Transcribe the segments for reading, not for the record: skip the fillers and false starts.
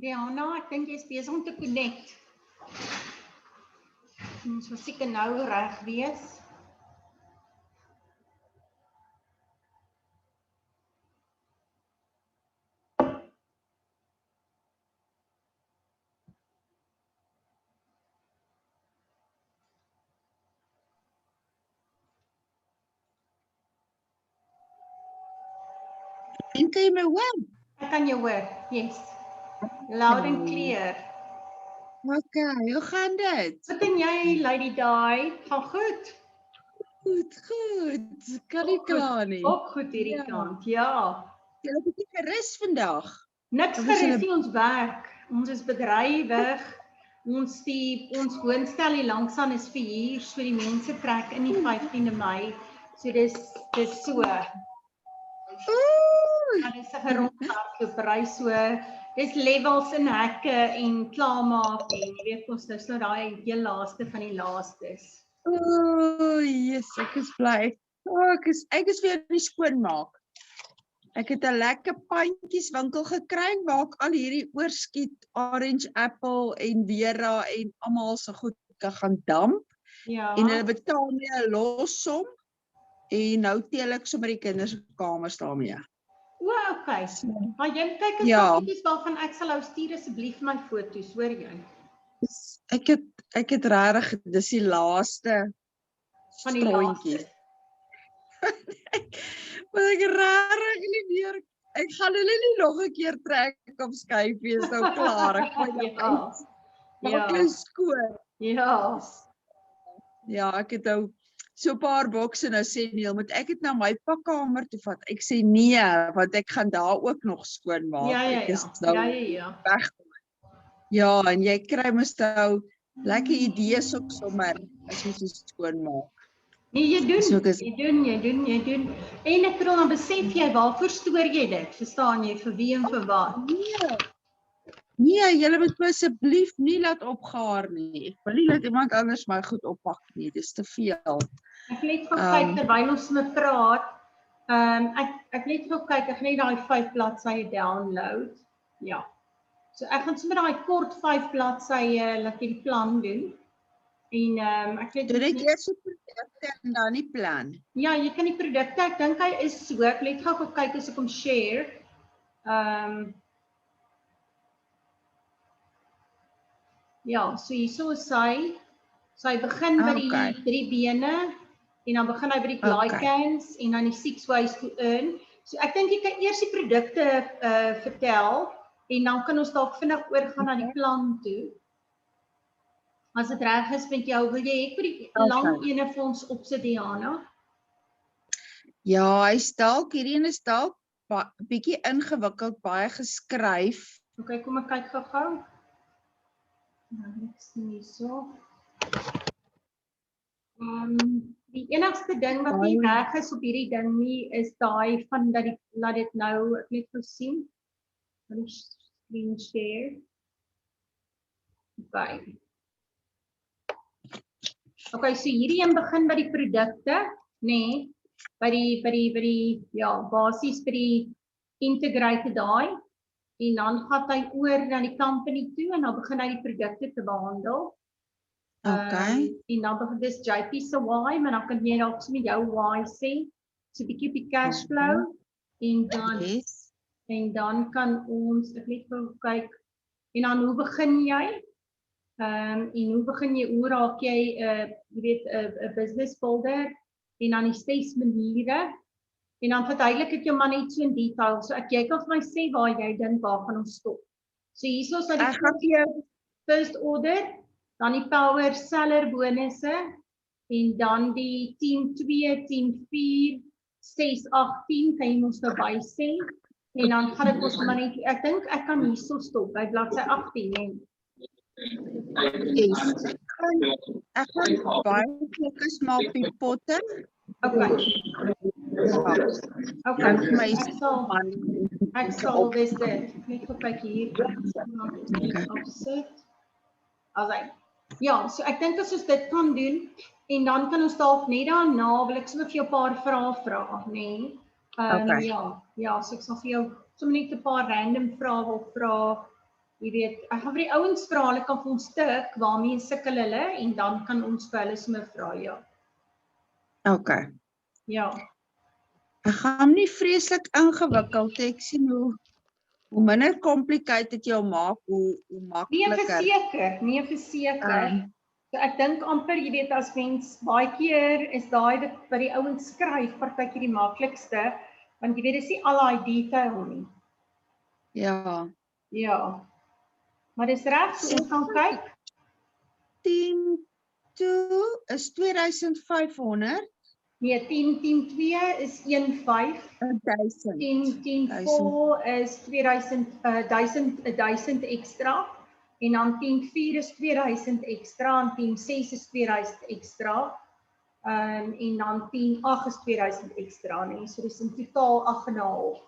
Rihanna, ek dink jy is besig om te connect. Ons moet seker nou reg wees. En kan jy my hoor? Ek kan jou hoor, yes. Loud and clear. Okay, hoe gaan dit? Wat en jy, Lady Di? Gaan goed? Goed, kan nie kla nie. Ook goed hierdie kant, ja. Jy het 'n bietjie gerus vandag. Niks gerus nie, ons werk. Ons is bedrywig. Ons woonstel hier langs aan is verhuur, so die mense trek in die 15de Mei. So dis so. Ja, dis 'n rondhardlopery so. Dis levels in hekke en klaarmaak en jy weet ons nou daai heel laaste van die laastes. Yes, ek is bly. Ek is weer nie skoonmaak. Ek het 'n lekker pandjieswinkel gekry waar ek al hierdie oorskiet Orange Apple en Vera en almal se goed kan gaan damp. Ja. En hulle betaal my 'n lossom en nou teel ek sommer die kinders se kamers daarmee. Okay. Maar jy kyk as foto's waarvan ek sal hou stuur asseblief my foto's, hoor jy? Ek het regtig dis die laaste van die stroontjies. Maar ek regtig nie meer. Ek gaan hulle nie nog 'n keer trek of skuif wees nou klaar. Ek maak skoon. Ja, ek het nou so 'n paar bokse nou sê Neil, moet ek dit na my pakkamer toe vat? Ek sê nee, want ek gaan daar ook nog skoon maak. Ek is nou weg. Ja, en jy kry mos nou lekker idees ook sommer as jy so skoon maak. Nee, jy doen. En ek bedoel dan besef jy waarvoor stoor jy dit? Verstaan jy vir wie en vir wat? Nee, julle moet my asseblief nie laat opgehaar nie. Ek wil nie dat iemand anders my goed oppak nie. Dis te veel. Ek net gou kyk terwyl ons met praat. Ek net gou kyk, ek net daai 5 bladsye download. Ja. So ek gaan sommer daai kort 5 bladsye laat jy die plan doen. En ek weet doen ek eers die produkte en dan die plan. Ja, jy kan die produkte, ek dink hy is so. Ek net gou kyk as ek hom share. Ja, so hierso is sy begin by die 3 bene en dan begin hy by die glycans en dan die 6 ways to earn. So ek dink jy kan eers die produkte vertel en dan kan ons dalk vinnig oorgaan na die plan toe. As dit reg is met jou, wil jy vir die lang ene vir ons opsit, Diana? Ja, hierdie een is dalk bietjie ingewikkeld, baie geskryf. Okay, kom ek kyk gou-gou. Ek sien hierso. Die enigste ding wat nie reg is op hierdie ding nie, is daai van dat laat dit nou, ek net gou sien. Van die screen share. Okay, so hierdie een begin by die produkte, nê? By die basies by die integrated daai. En dan gaan hy oor na die company toe en dan begin hy die produkte te behandel. En dan begin dis JP se why, maar dan kan jy dalk met jou why sê. So 'n bietjie op die cash flow en dan kan ons ek net gou kyk en dan hoe begin jy? En hoe begin jy, hoe raak jy 'n business builder en dan die 6 maniere en dan verduidelik ek jou maar net so in detail. So jy kan vir my sê waar jy dink waar gaan ons stop. So hierso is die first order, dan die power seller bonusse en dan die team 2, team 4, 6, 18 kan jy ons daarbey sê. En dan gaan dit ons maar net ek dink ek kan hierso stop by bladsy 18 en Ek gaan baie fokus maak op die potte. Ek sal dis dit. Net gou kyk hier. Afsit. Alright. Ja, so ek dink as ons dit kan doen en dan kan ons dalk net daarna wil ek sommer vir jou 'n paar vrae vra, nê? Ja, so ek sal vir jou sommer net 'n paar random vrae wil vra. Jy weet, ek gaan vir die ouens vra, hulle kan vir ons stuk waarmee sukkel hulle en dan kan ons vir hulle sommer vra, ja. Okay. Ja. Ek gaan nie vreeslik ingewikkeld, ek sien hoe minder complicated jy maak, hoe makliker. Nee, verseker. So ek dink amper, jy weet, as mens baie keer is daai wat die ouens skryf, partykeer die maklikste, want jy weet, dis nie al daai detail nie. Ja. Ja. Maar dis reg, so ons kan kyk. 10-2 is 2500. Nee, 10-2 is 1,5. 10-4 is 1000 ekstra. En dan 10-4 is 2000 ekstra en 10-6 is 2000 ekstra. En dan 10-8 is 2000 ekstra, nee. So dis in totaal 8,5.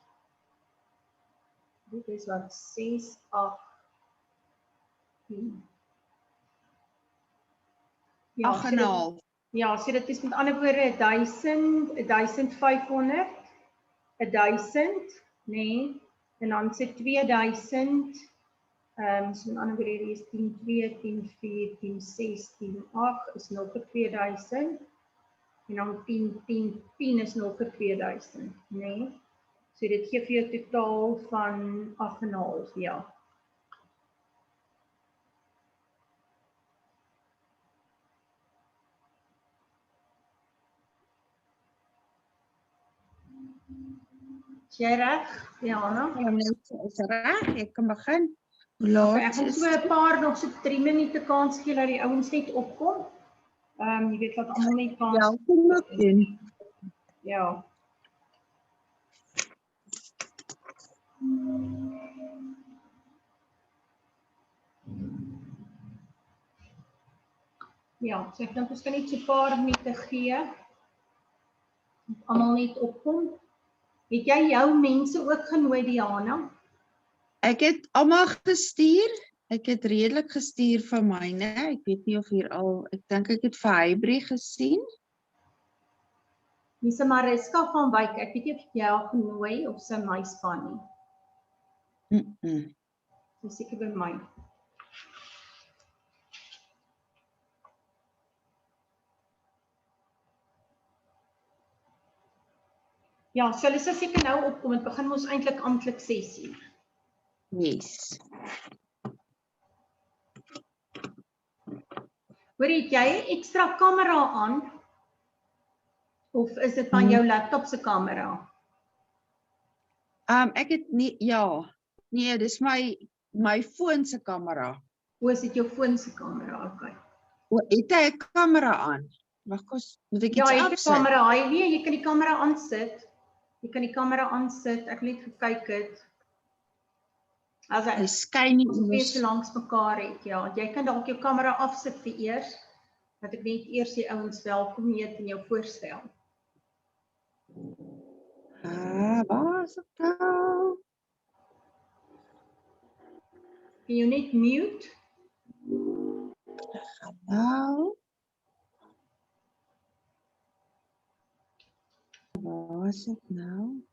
Dit is wat 6, 8, 10. Ja, 8,5. Ja, so dit is met ander woorde 1000, 1500, 1000, nee, en dan sê 2000, so met ander woorde is 10-2, 10-4, 10-6, 10-8 is nog vir 2000, en dan 10 is nog vir 2000, nee. So dit gee vir jou totaal van 8,5, ja. Is jy reg, Jana? Ja, is reg, ek kan begin. Hoe laat ek gaan so 'n paar nog so 3 minute kans gee dat die ouens net opkom. Jy weet wat almal net kans. Ja, kom ek doen. Ja. Ja, so ek dink ons kan net so 'n paar minute gee. Almal net opkom. Het jy jou mense ook genooi, Diana? Ek het almal gestuur. Ek het redelik gestuur vir myne. Ek weet nie of hier al, ek dink ek het vir Hybrie gesien. Dis Mariska van Wyk. Ek weet nie of jy haar genooi of sy my span nie. Dis seker by my. Ja, so hulle sal seker nou opkom. Dit begin ons eintlik amptelik 6:00. Yes. Hoor, het jy 'n ekstra kamera aan? Of is dit van jou laptop se kamera? Ek het nie, ja. Nee, dis my foon se kamera. O, is dit jou foon se kamera? Okay. O, het hy 'n kamera aan? Wag, moet ek iets afsit? Ja, jy afsit? kan kamera, nee, jy kan die kamera aansit. Jy kan die kamera aansit. Ek het net gekyk het. As hy skyn nie ons so langs mekaar het, ja. Jy kan dalk jou kamera afsit vir eers, dat ek net eers die ouens welkom heet en jou voorstel. Waar is dit nou? Kan jy net mute? Nou. Waar is dit nou?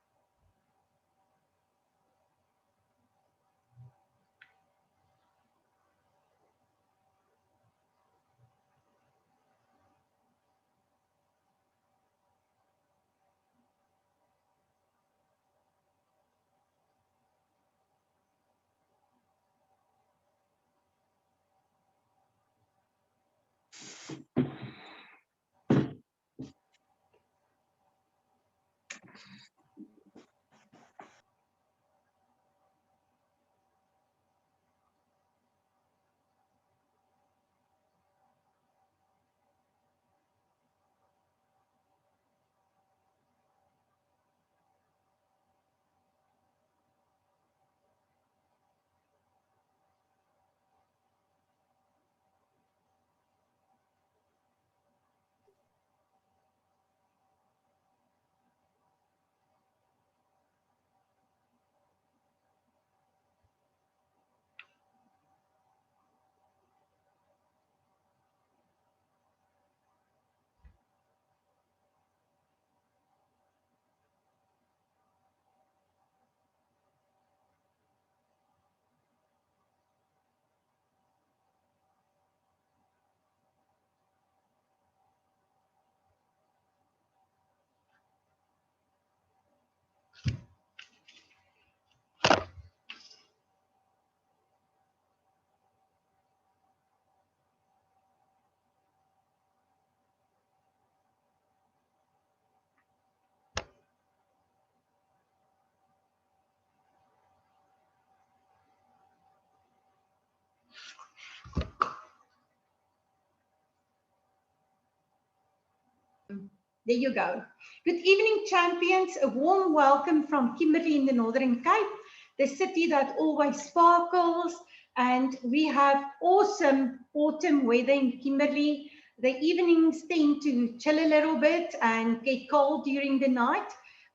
There you go. Good evening, champions. A warm welcome from Kimberley in the Northern Cape, the city that always sparkles. And we have awesome autumn weather in Kimberley. The evenings tend to chill a little bit and get cold during the night.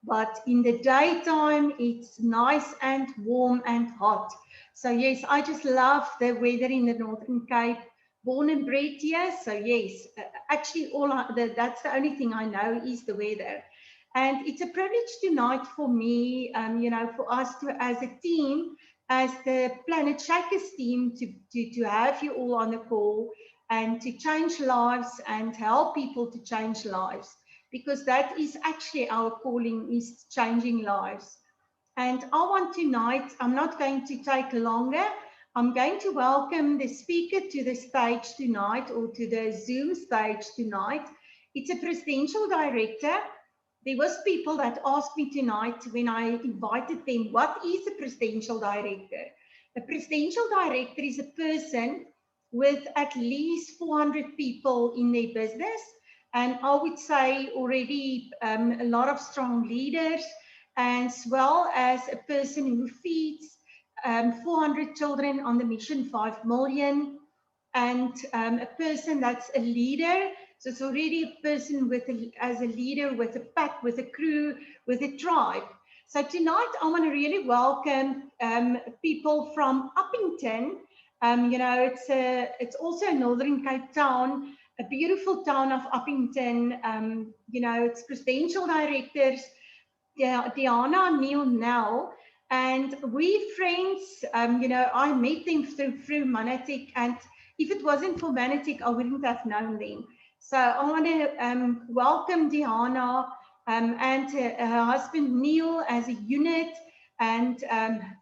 But in the daytime, it's nice and warm and hot. So yes, I just love the weather in the Northern Cape. Born and bred here, so yes, actually that's the only thing I know is the weather. And it's a privilege tonight for me, you know, for us to, as a team, as the Planet Shakers team, to have you all on the call and to change lives and help people to change lives, because that is actually our calling, is changing lives. And I want tonight, I'm not going to take longer, I'm going to welcome the speaker to the stage tonight, or to the Zoom stage tonight. It's a presidential director. There was people that asked me tonight when I invited them, what is a presidential director? A presidential director is a person with at least 400 people in their business. And I would say already a lot of strong leaders, as well as a person who feeds 400 children on the mission 5 million, and a person that's a leader. So it's already a person with as a leader, with a pack, with a crew, with a tribe. So tonight I want to really welcome people from Uppington. You know, it's also a Northern Cape town, a beautiful town of Uppington. You know, it's presidential directors, Diana, Neil, Nell, and we friends. You know, I met them through Manatech, and if it wasn't for Manatech, I wouldn't have known them. So I want to welcome Diana and her husband Neil as a unit, and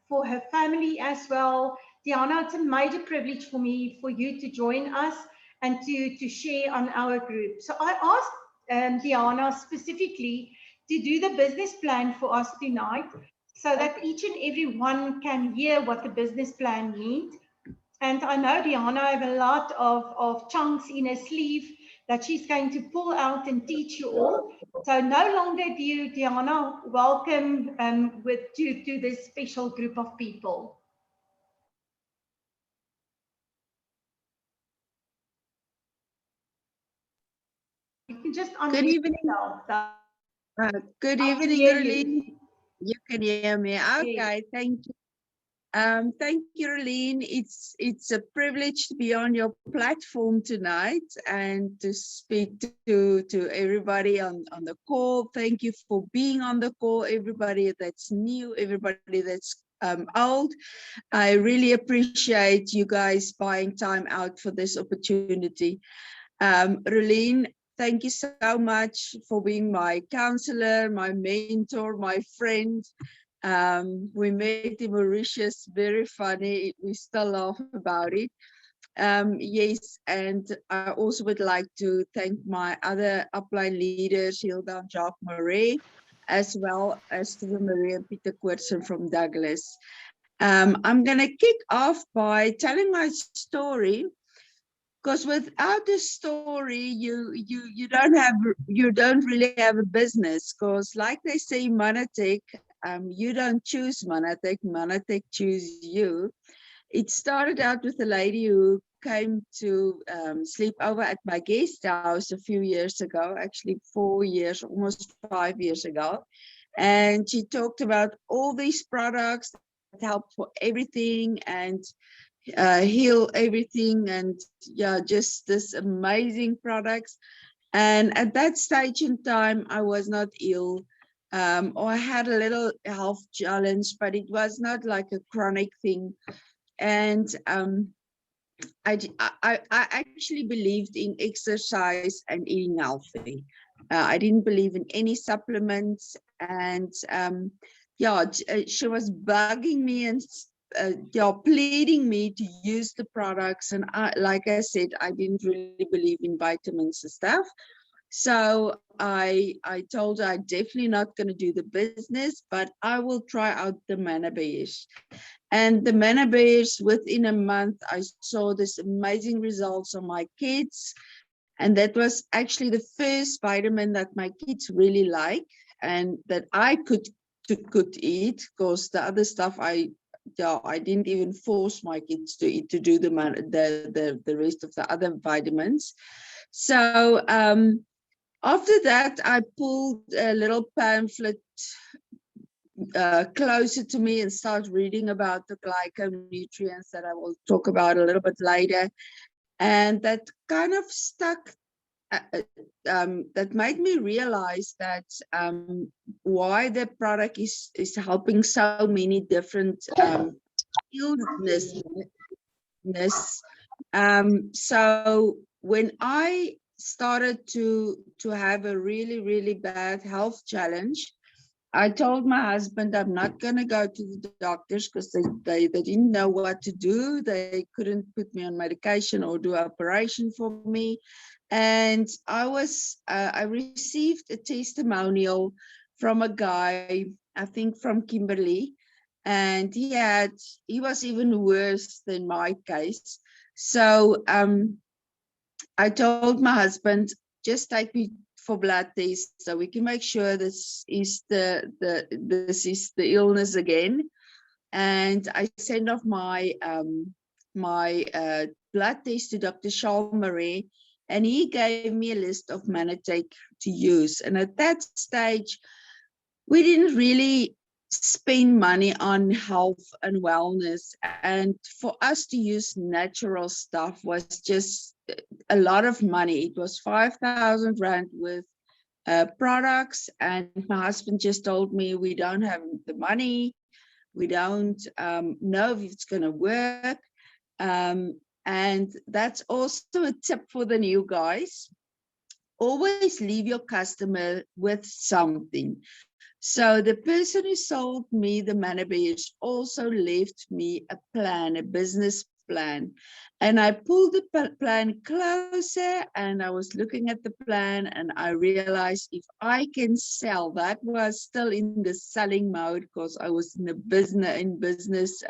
for her family as well. Diana, it's a major privilege for me for you to join us and to share on our group. So I asked Diana specifically to do the business plan for us tonight, so that each and every one can hear what the business plan means. And I know Diana have a lot of chunks in her sleeve that she's going to pull out and teach you all. So no longer do you, Diana, welcome to this special group of people. You can just unmute Good evening. Good evening, Erlene. You can hear me. Okay, yes. Thank you. Thank you, Erlene. It's a privilege to be on your platform tonight and to speak to everybody on the call. Thank you for being on the call, everybody that's new, everybody that's old. I really appreciate you guys buying time out for this opportunity. Erlene, thank you so much for being my counselor, my mentor, my friend. We met in Mauritius, very funny. We still laugh about it. Yes, and I also would like to thank my other upline leaders, Hilda and Jacques Marais, as well as to Maria and Peter Koortsen from Douglas. I'm going to kick off by telling my story, because without a story, you don't really have a business. Because like they say, Manatech, you don't choose Manatech, Manatech choose you. It started out with a lady who came to sleep over at my guest house a few years ago, actually 4 years, almost 5 years ago. And she talked about all these products that help for everything and heal everything, and yeah, just this amazing products. And at that stage in time, I was not ill, or I had a little health challenge, but it was not like a chronic thing. And I actually believed in exercise and eating healthy. I didn't believe in any supplements, and yeah, she was bugging me and pleading me to use the products. And like I said, I didn't really believe in vitamins and stuff. So I told her I'm definitely not going to do the business, but I will try out the Manna Bears. And the Manna Bears, within a month, I saw this amazing results on my kids And that was actually the first vitamin that my kids really like and that I could eat, because the other stuff I didn't even force my kids to eat, to do the rest of the other vitamins. So after that, I pulled a little pamphlet closer to me and started reading about the glyconutrients that I will talk about a little bit later. And that kind of stuck, that made me realize that why the product is helping so many different illness. So when I started to have a really bad health challenge, I told my husband I'm not going to go to the doctors, because they didn't know what to do. They couldn't put me on medication or do an operation for me. And I received a testimonial from a guy, I think from Kimberley, and he was even worse than my case. So I told my husband, just take me for blood tests so we can make sure this is the illness again. And I sent off my blood test to Dr. Charles Marais, and he gave me a list of Manatech to use. And at that stage, we didn't really spend money on health and wellness, and for us to use natural stuff was just a lot of money. It was 5,000 Rand with products, and my husband just told me, we don't have the money, we don't know if it's going to work. And that's also a tip for the new guys. Always leave your customer with something. So the person who sold me the Manabears also left me a plan, a business plan. And I pulled the plan closer, and I was looking at the plan, and I realized if I can sell, that was still in the selling mode, because I was in the business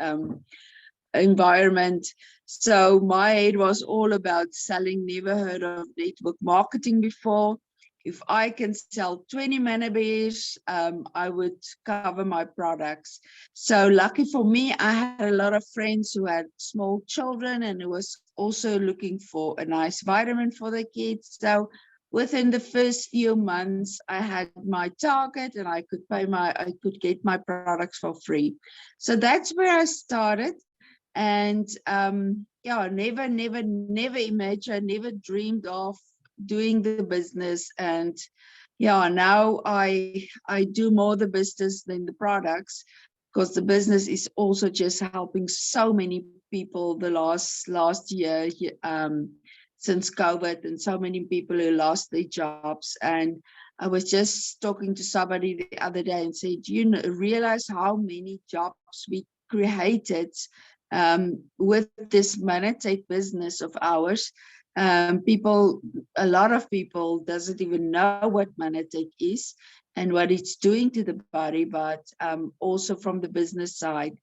environment. So my head was all about selling, never heard of network marketing before. If I can sell 20 Manabears, I would cover my products. So lucky for me, I had a lot of friends who had small children and who was also looking for a nice vitamin for their kids. So within the first few months, I had my target, and I could get my products for free. So that's where I started. And never imagined, never dreamed of doing the business. And now I do more the business than the products, because the business is also just helping so many people the last year, since COVID, and so many people who lost their jobs. And I was just talking to somebody the other day and said, do you realize how many jobs we created with this Manatech business of ours? A lot of people doesn't even know what Manatech is and what it's doing to the body, but also from the business side.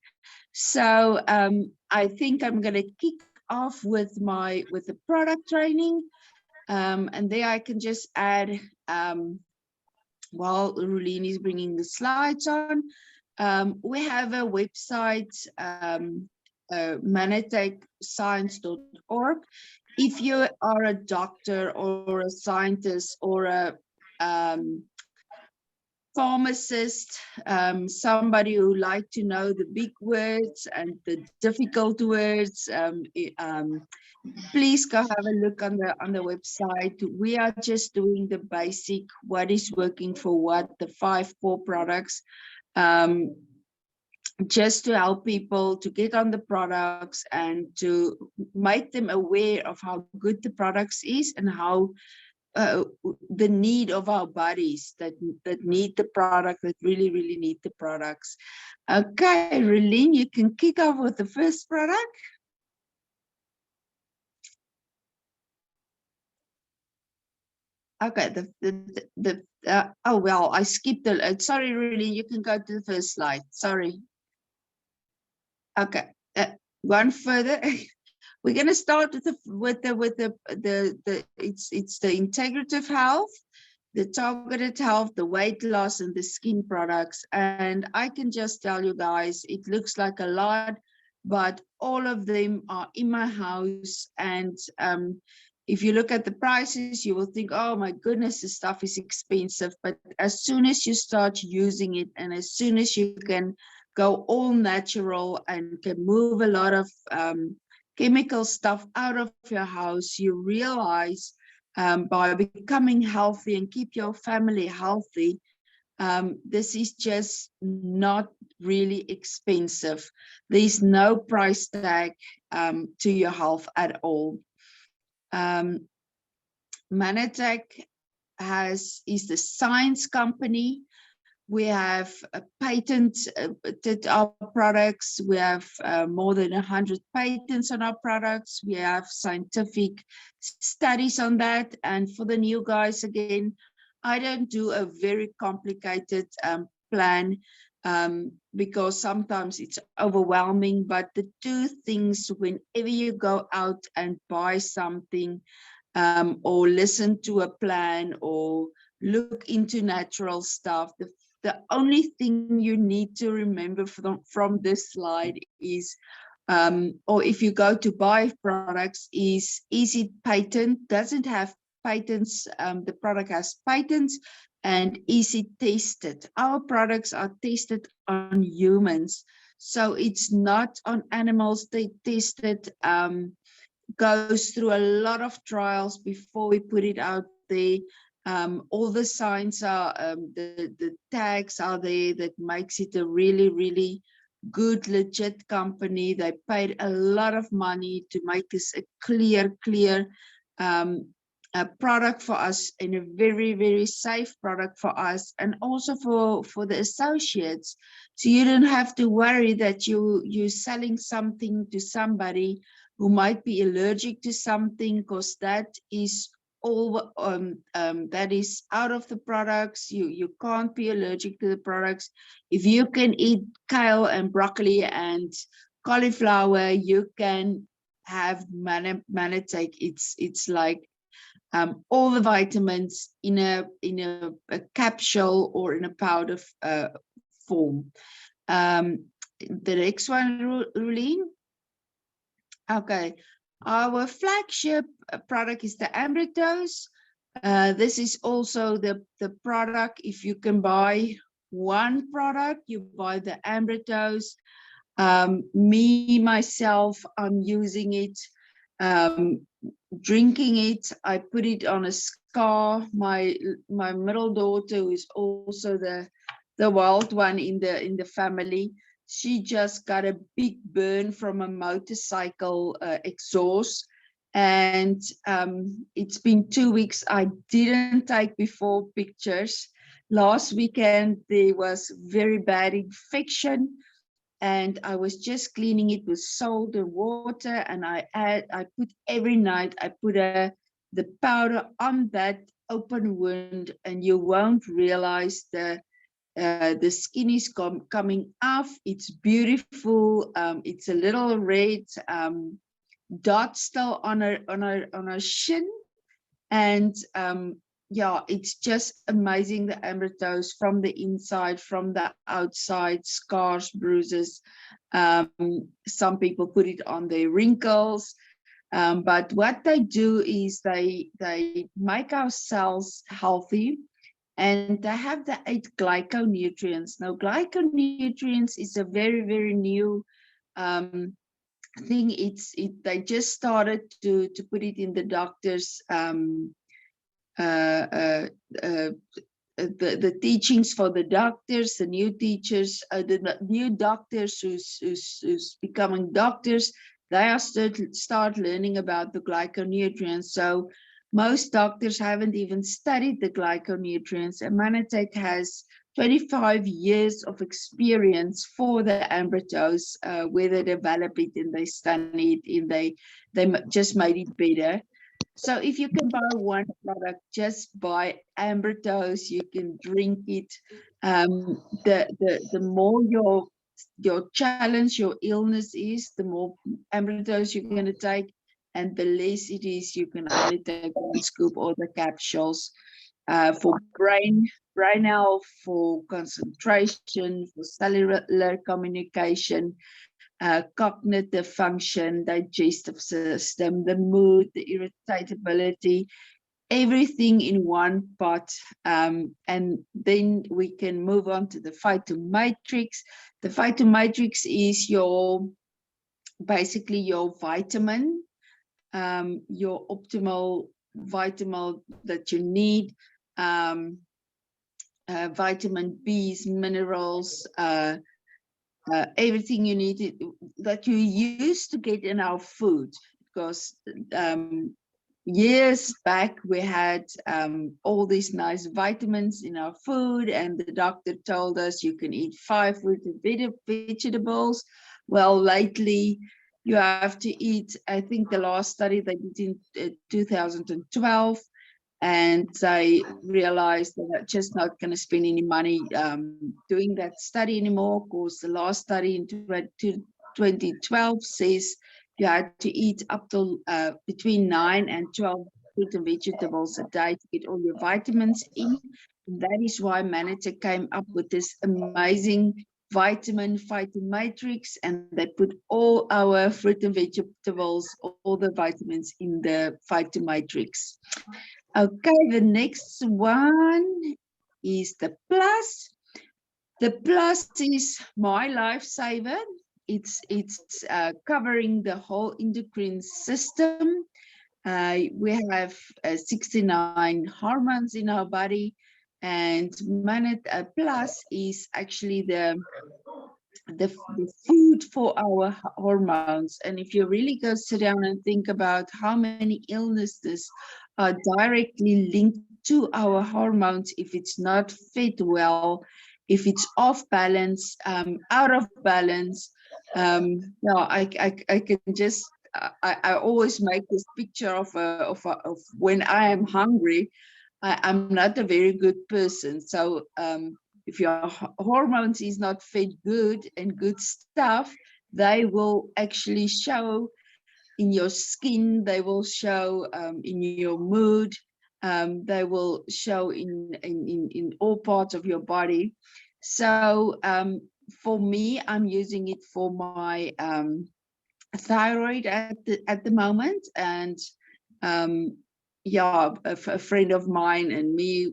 So I think I'm going to kick off with the product training, and there I can just add, while Rulene is bringing the slides on, we have a website, manatechscience.org. If you are a doctor or a scientist or a pharmacist, somebody who like to know the big words and the difficult words, please go have a look on the website. We are just doing the basic, what is working for what, the 5 core products, just to help people to get on the products and to make them aware of how good the products is, and how the need of our bodies that need the product, that really need the products. Okay, Rulene, you can kick off with the first product. Okay, oh well, I skipped sorry, Rulene, you can go to the first slide. Sorry. Okay, one further. We're going to start with the it's the integrative health, the targeted health, the weight loss, and the skin products. And I can just tell you guys, it looks like a lot, but all of them are in my house. And if you look at the prices, you will think, oh my goodness, this stuff is expensive. But as soon as you start using it, and as soon as you can go all natural and can move a lot of chemical stuff out of your house, you realize by becoming healthy and keep your family healthy, this is just not really expensive. There's no price tag to your health at all. Manatech is the science company. We have patented our products. We have more than 100 patents on our products. We have scientific studies on that. And for the new guys, again, I don't do a very complicated plan because sometimes it's overwhelming. But the two things, whenever you go out and buy something or listen to a plan or look into natural stuff, the only thing you need to remember from this slide is, or if you go to buy products, is it patent? Does it have patents? The product has patents, and is it tested? Our products are tested on humans, so it's not on animals. They tested, goes through a lot of trials before we put it out there. All the signs are, the tags are there that makes it a really, really good, legit company. They paid a lot of money to make this a clear product for us, and a very, very safe product for us, and also for the associates. So you don't have to worry that you're selling something to somebody who might be allergic to something, because that is all that is out of the products. You can't be allergic to the products. If you can eat kale and broccoli and cauliflower, you can have Manatech. It's like all the vitamins in a capsule or in a powder form. The next one, Rulene. Okay, our flagship product is the Ambritose. This is also the product. If you can buy one product, you buy the Ambritose. Myself, I'm using it, drinking it. I put it on a scar. My middle daughter, who is also the wild one in the family, she just got a big burn from a motorcycle exhaust, and it's been 2 weeks. I didn't take before pictures. Last weekend there was very bad infection, and I was just cleaning it with salt and water, and I put every night, I put the powder on that open wound, and you won't realize the skin is coming off. It's beautiful. It's a little red dot still on her shin, and yeah, it's just amazing, the Ambritose, from the inside, from the outside, scars, bruises. Some people put it on their wrinkles, but what they do is they make our cells healthy. And they have the 8 glyconutrients. Now, glyconutrients is a very, very new thing. They just started to put it in the doctors' the teachings for the doctors, the new teachers, the new doctors who's becoming doctors. They are start learning about the glyconutrients. So most doctors haven't even studied the glyconutrients, and Manatech has 25 years of experience for the Ambritose, where they develop it and they study it and they just made it better. So if you can buy one product, just buy Ambritose. You can drink it. The more your your challenge, your illness is, the more Ambritose you're going to take, and the less it is, you can only take 1 scoop or the capsules. For brain health, for concentration, for cellular communication, cognitive function, digestive system, the mood, the irritability, everything in one pot. And then we can move on to the Phytomatrix. The Phytomatrix is basically your vitamin, your optimal vitamin that you need, vitamin B's, minerals, everything you need that you used to get in our food, because years back we had all these nice vitamins in our food, and the doctor told us you can eat 5 rooted vegetables. Well, lately you have to eat, I think the last study they did in 2012, and they realized that they're just not going to spend any money doing that study anymore, because the last study in 2012 says you had to eat up to between 9 and 12 fruit and vegetables a day to get all your vitamins in. And that is why Manatee came up with this amazing vitamin Phytomatrix, and they put all our fruit and vegetables, all the vitamins in the Phytomatrix. Okay, the next one is the Plus. The Plus is my lifesaver. It's covering the whole endocrine system. We have 69 hormones in our body, and Manatee Plus is actually the food for our hormones. And if you really go sit down and think about how many illnesses are directly linked to our hormones, if it's not fed well, if it's off balance, out of balance, I can just I always make this picture of when I am hungry. I'm not a very good person, so if your hormones is not fed good and good stuff, they will actually show in your skin, they will show in your mood, they will show in all parts of your body. So for me, I'm using it for my thyroid at the moment, and yeah, a friend of mine and me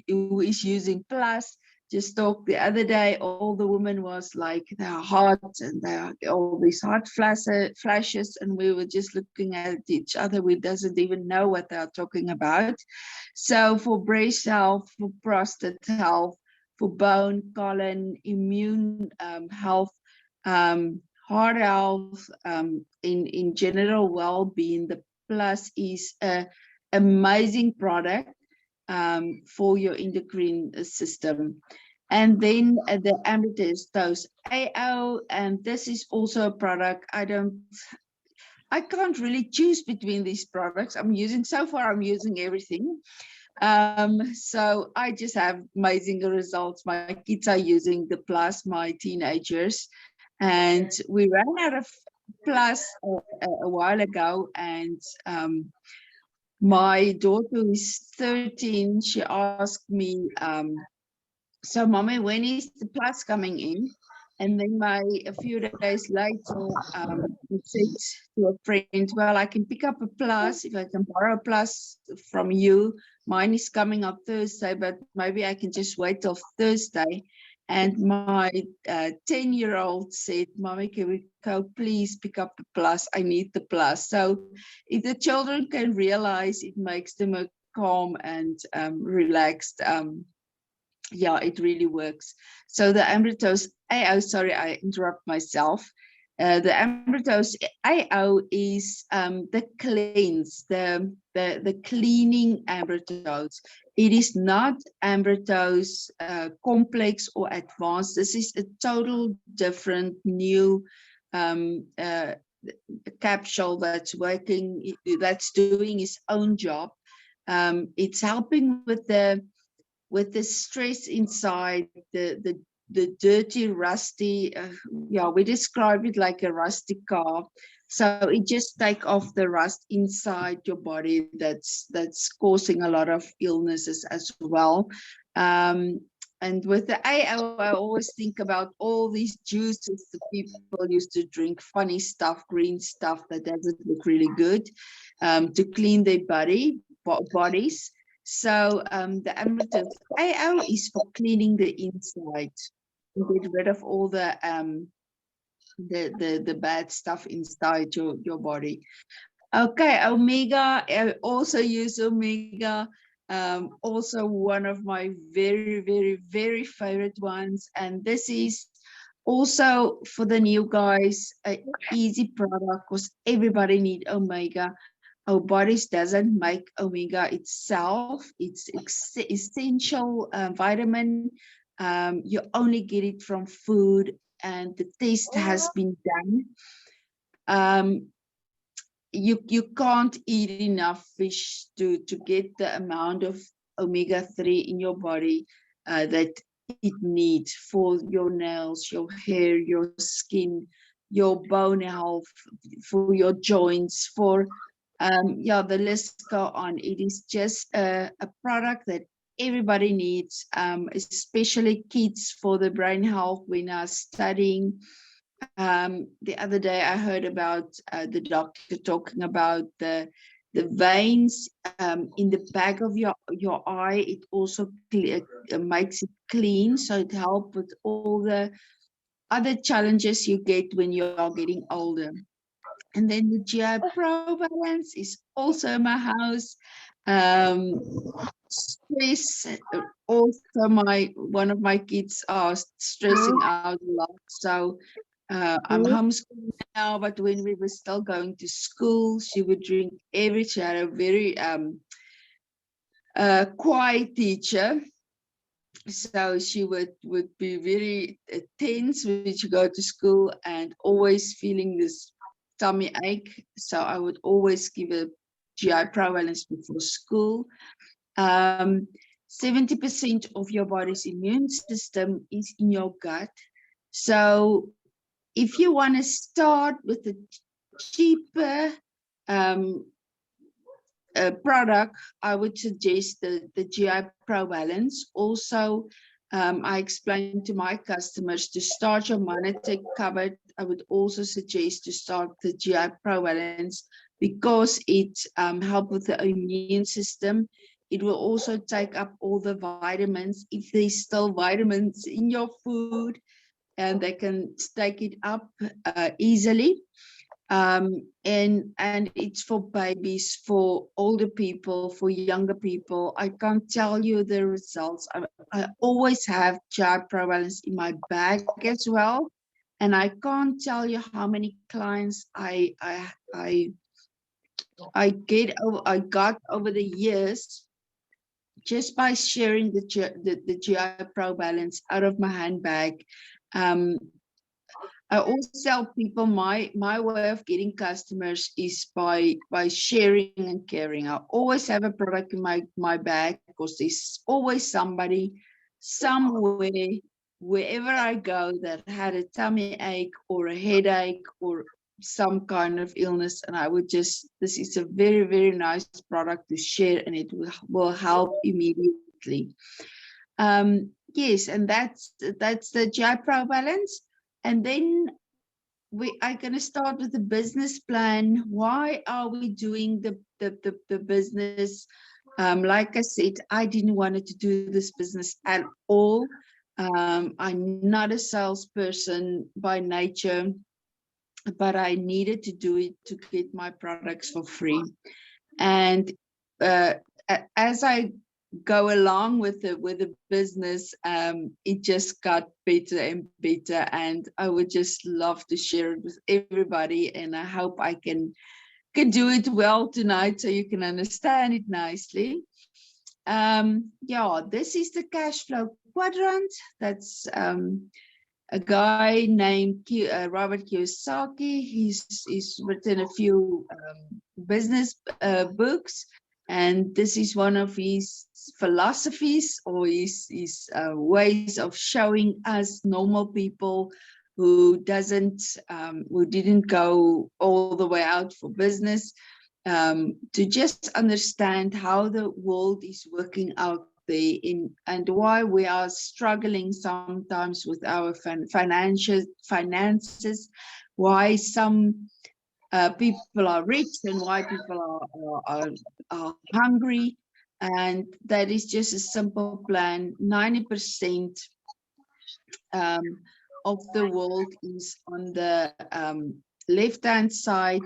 who is using Plus just talked the other day. All the women was like, they're hot and they're all these hot flashes, and we were just looking at each other. We doesn't even know what they're talking about. So for breast health, for prostate health, for bone, colon, immune health, heart health, in general well-being, the Plus is an amazing product for your endocrine system. And then the Ambritose AO, and this is also a product I can't really choose between these products. I'm using everything. So I just have amazing results. My kids are using the Plus, my teenagers, and we ran out of Plus a while ago, and my daughter who is 13, she asked me, so Mommy, when is the Plus coming in? And then a few days later, I said to a friend, well, I can pick up a Plus if I can borrow a Plus from you. Mine is coming up Thursday, but maybe I can just wait till Thursday. And my 10-year-old said, Mommy, can we go please pick up the Plus? I need the Plus. So if the children can realize, it makes them a calm and relaxed. Yeah, it really works. So the Ambritose AO, sorry, I interrupt myself. The Ambritose AO is the cleanse, the cleaning Ambritose. It is not Ambritose complex or advanced. This is a total different new capsule that's working, that's doing its own job. It's helping with the stress inside, the dirty, rusty, yeah, we describe it like a rusty car. So it just take off the rust inside your body that's causing a lot of illnesses as well. And with the AO, I always think about all these juices that people used to drink, funny stuff, green stuff that doesn't look really good, to clean their bodies. So the Amritus AO is for cleaning the inside, to get rid of all the bad stuff inside your body. Okay, Omega, I also use Omega. Also one of my very, very, very favorite ones. And this is also for the new guys, an easy product because everybody needs Omega. Our bodies doesn't make Omega itself. It's essential vitamin. You only get it from food, and the test has been done. You can't eat enough fish to get the amount of omega-3 in your body that it needs for your nails, your hair, your skin, your bone health, for your joints, for yeah, the list go on. It is just a product that everybody needs, especially kids, for the brain health when are studying. The other day I heard about the doctor talking about the veins in the back of your eye. It also makes it clean, so it helps with all the other challenges you get when you are getting older. And then the GI Pro Balance is also in my house. Stress, also one of my kids are stressing out a lot, so I'm homeschooling now, but when we were still going to school, she would drink every. She had a very quiet teacher, so she would be very tense when she go to school and always feeling this tummy ache. So I would always give a GI Pro Balance before school. 70% of your body's immune system is in your gut. So if you want to start with a cheaper product, I would suggest the GI Pro Balance. Also, I explain to my customers to start your Monotech cupboard. I would also suggest to start the GI Pro Balance because it helps with the immune system. It will also take up all the vitamins. If there's still vitamins in your food, and they can take it up easily. And it's for babies, for older people, for younger people. I can't tell you the results. I always have GI Pro Balance in my bag as well, and I can't tell you how many clients I got over the years just by sharing the GI Pro Balance out of my handbag. I always tell people my way of getting customers is by sharing and caring. I always have a product in my bag because there's always somebody somewhere, wherever I go, that had a tummy ache or a headache or some kind of illness, and I would just, this is a very, very nice product to share, and it will help immediately. Yes, and that's the GI Pro Balance. And then we are going to start with the business plan. Why are we doing the business? Like I said, I didn't want to do this business at all. I'm not a salesperson by nature, but I needed to do it to get my products for free. And as I go along with the business, it just got better and better, and I would just love to share it with everybody, and I hope I can do it well tonight so you can understand it nicely. Yeah, this is the cash flow quadrant. That's a guy named Robert Kiyosaki. He's written a few business books. And this is one of his philosophies or his ways of showing us normal people who didn't go all the way out for business, to just understand how the world is working out there and why we are struggling sometimes with our finances, why some people are rich and why people are hungry. And that is just a simple plan. 90% of the world is on the left-hand side,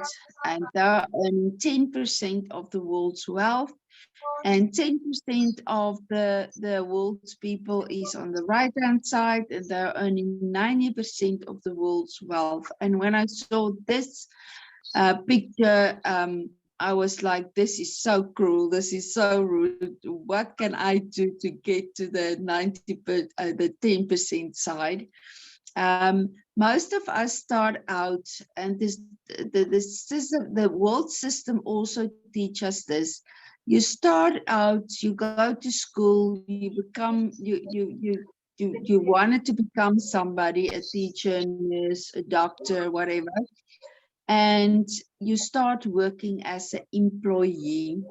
and they're earning 10% of the world's wealth, and 10% of the world's people is on the right-hand side, and they're earning 90% of the world's wealth. And when I saw this picture, I was like, this is so cruel, this is so rude. What can I do to get to the 10% side? Most of us start out, and the world system also teaches us this. You start out, you go to school, you wanted to become somebody, a teacher, a nurse, a doctor, whatever. And you start working as an employee,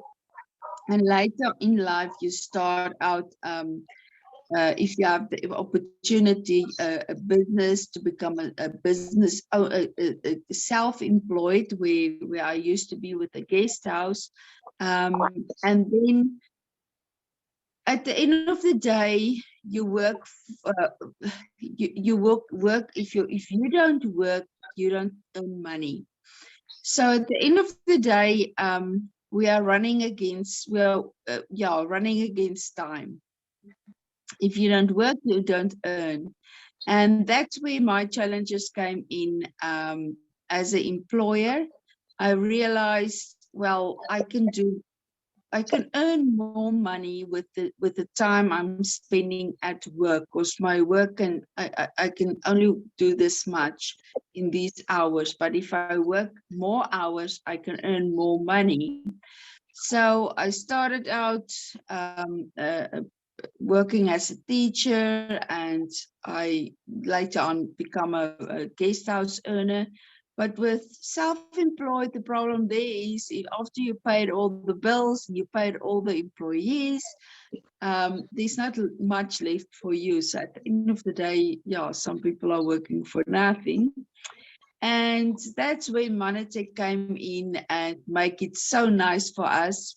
and later in life you start out, if you have the opportunity, a business, to become a business, self-employed, where I used to be with a guest house, and then at the end of the day you work. You work. If you don't work, you don't earn money. So at the end of the day, we are running against time. If you don't work, you don't earn. And that's where my challenges came in. As an employer, I realized, well, I can earn more money with the time I'm spending at work, because my work I can only do this much in these hours. But if I work more hours, I can earn more money. So I started out working as a teacher, and I later on become a guest house earner. But with self-employed, the problem there is, after you paid all the bills, you paid all the employees, there's not much left for you. So at the end of the day, yeah, some people are working for nothing. And that's where Monetech came in and make it so nice for us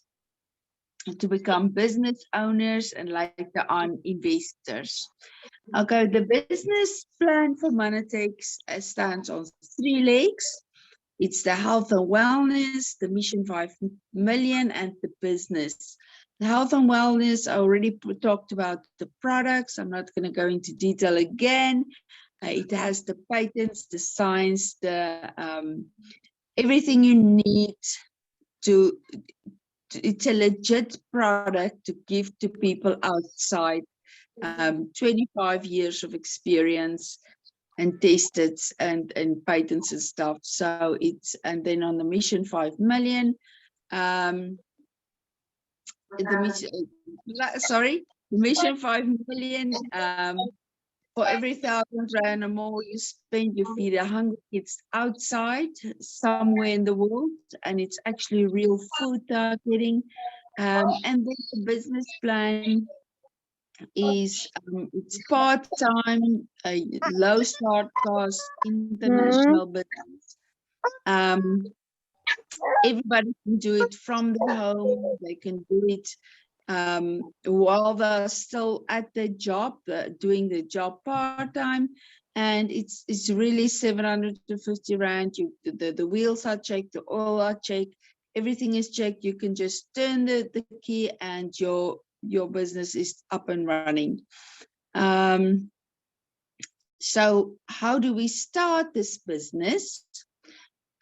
to become business owners and later on investors. Okay, the business plan for Monetech stands on 3 legs. It's the health and wellness, the Mission 5 million, and the business. The health and wellness, I already talked about the products. I'm not going to go into detail again. It has the patents, the science, the everything you need to. It's a legit product to give to people outside. 25 years of experience and tested and patents and stuff. So it's, and then on the Mission 5 million, the Mission 5 million, for every 1,000 rand or more you spend, you feed 100 kids outside somewhere in the world, and it's actually real food they're getting. And then the business plan is it's part-time, a low start cost, international business. Everybody can do it from their home. They can do it while they're still at their job, doing the job part-time. And it's really 750 rand. The wheels are checked, the oil are checked, everything is checked. You can just turn the key and your business is up and running. So how do we start this business?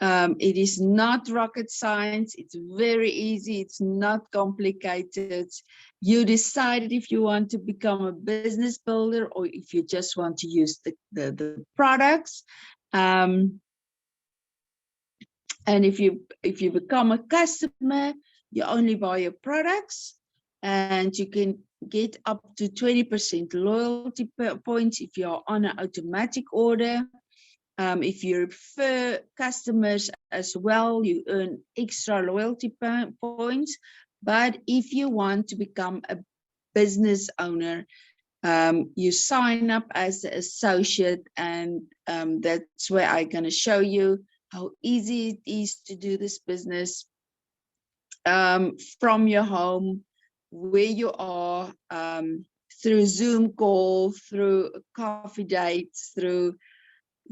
It is not rocket science. It's very easy. It's not complicated. You decided if you want to become a business builder or if you just want to use the products. And if you become a customer, you only buy your products, and you can get up to 20% loyalty points if you're on an automatic order. If you refer customers as well, you earn extra loyalty points. But if you want to become a business owner, you sign up as an associate, and that's where I'm going to show you how easy it is to do this business from your home, where you are, through Zoom call, through coffee dates, through,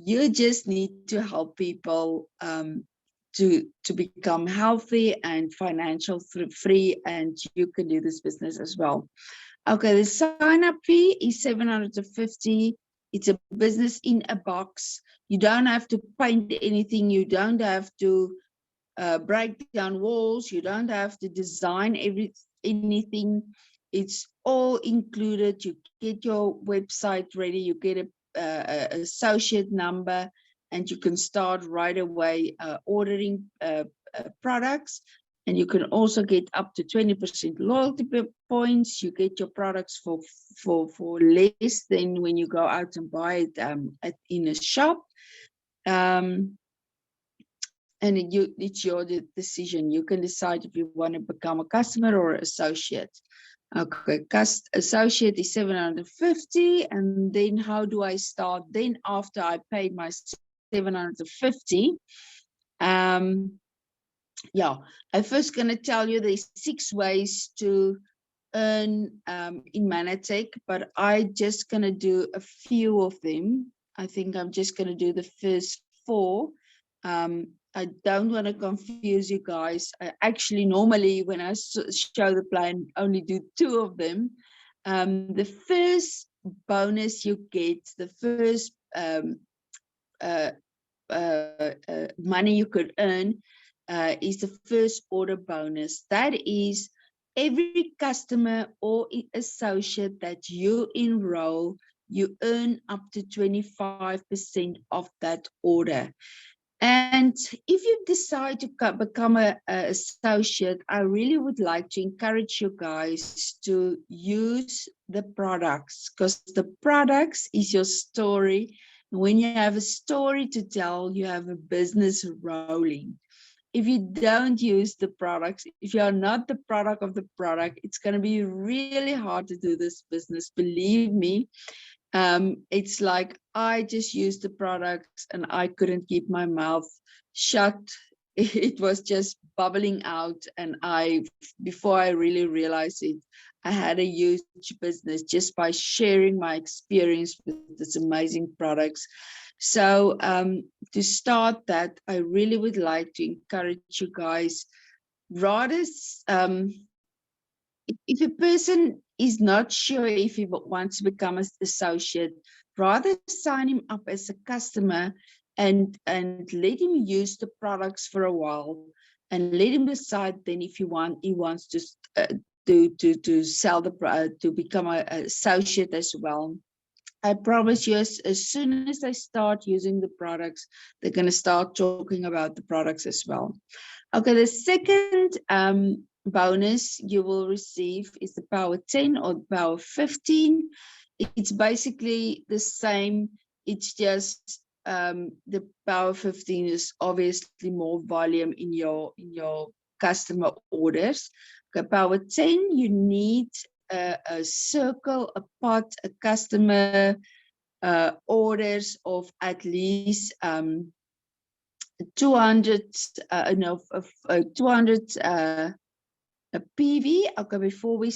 you just need to help people to become healthy and financial free, and you can do this business as well. Okay, the sign-up fee is $750. It's a business in a box. You don't have to paint anything. You don't have to break down walls. You don't have to design anything. It's all included. You get your website ready. You get a associate number, and you can start right away ordering products. And you can also get up to 20% loyalty points. You get your products for less than when you go out and buy it in a shop. And it's your decision. You can decide if you want to become a customer or associate. Okay, associate is $750, and then how do I start? Then after I paid my $750, yeah, I'm first going to tell you there's 6 ways to earn in Manatech, but I'm just going to do a few of them. I think I'm just going to do the first 4. I don't want to confuse you guys. I actually normally, when I show the plan, only do 2 of them. The first bonus you get, the first money you could earn is the first order bonus. That is every customer or associate that you enroll, you earn up to 25% of that order. And if you decide to become an associate, I really would like to encourage you guys to use the products, because the products is your story. When you have a story to tell, you have a business rolling. If you don't use the products, if you are not the product of the product, it's going to be really hard to do this business. Believe me. It's like I just used the products and I couldn't keep my mouth shut. It was just bubbling out, and before I really realized it, I had a huge business just by sharing my experience with these amazing products. So to start that, I really would like to encourage you guys, rather if a person is not sure if he wants to become an associate, rather sign him up as a customer and let him use the products for a while, and let him decide then if he wants to sell to become an associate as well. I promise you, as soon as they start using the products, they're going to start talking about the products as well. Okay, the second bonus you will receive is the Power 10 or Power 15. It's basically the same. It's just the Power 15 is obviously more volume in your customer orders. Okay, Power 10, you need a circle, a pot, a customer orders of at least 200 PV. Okay, before we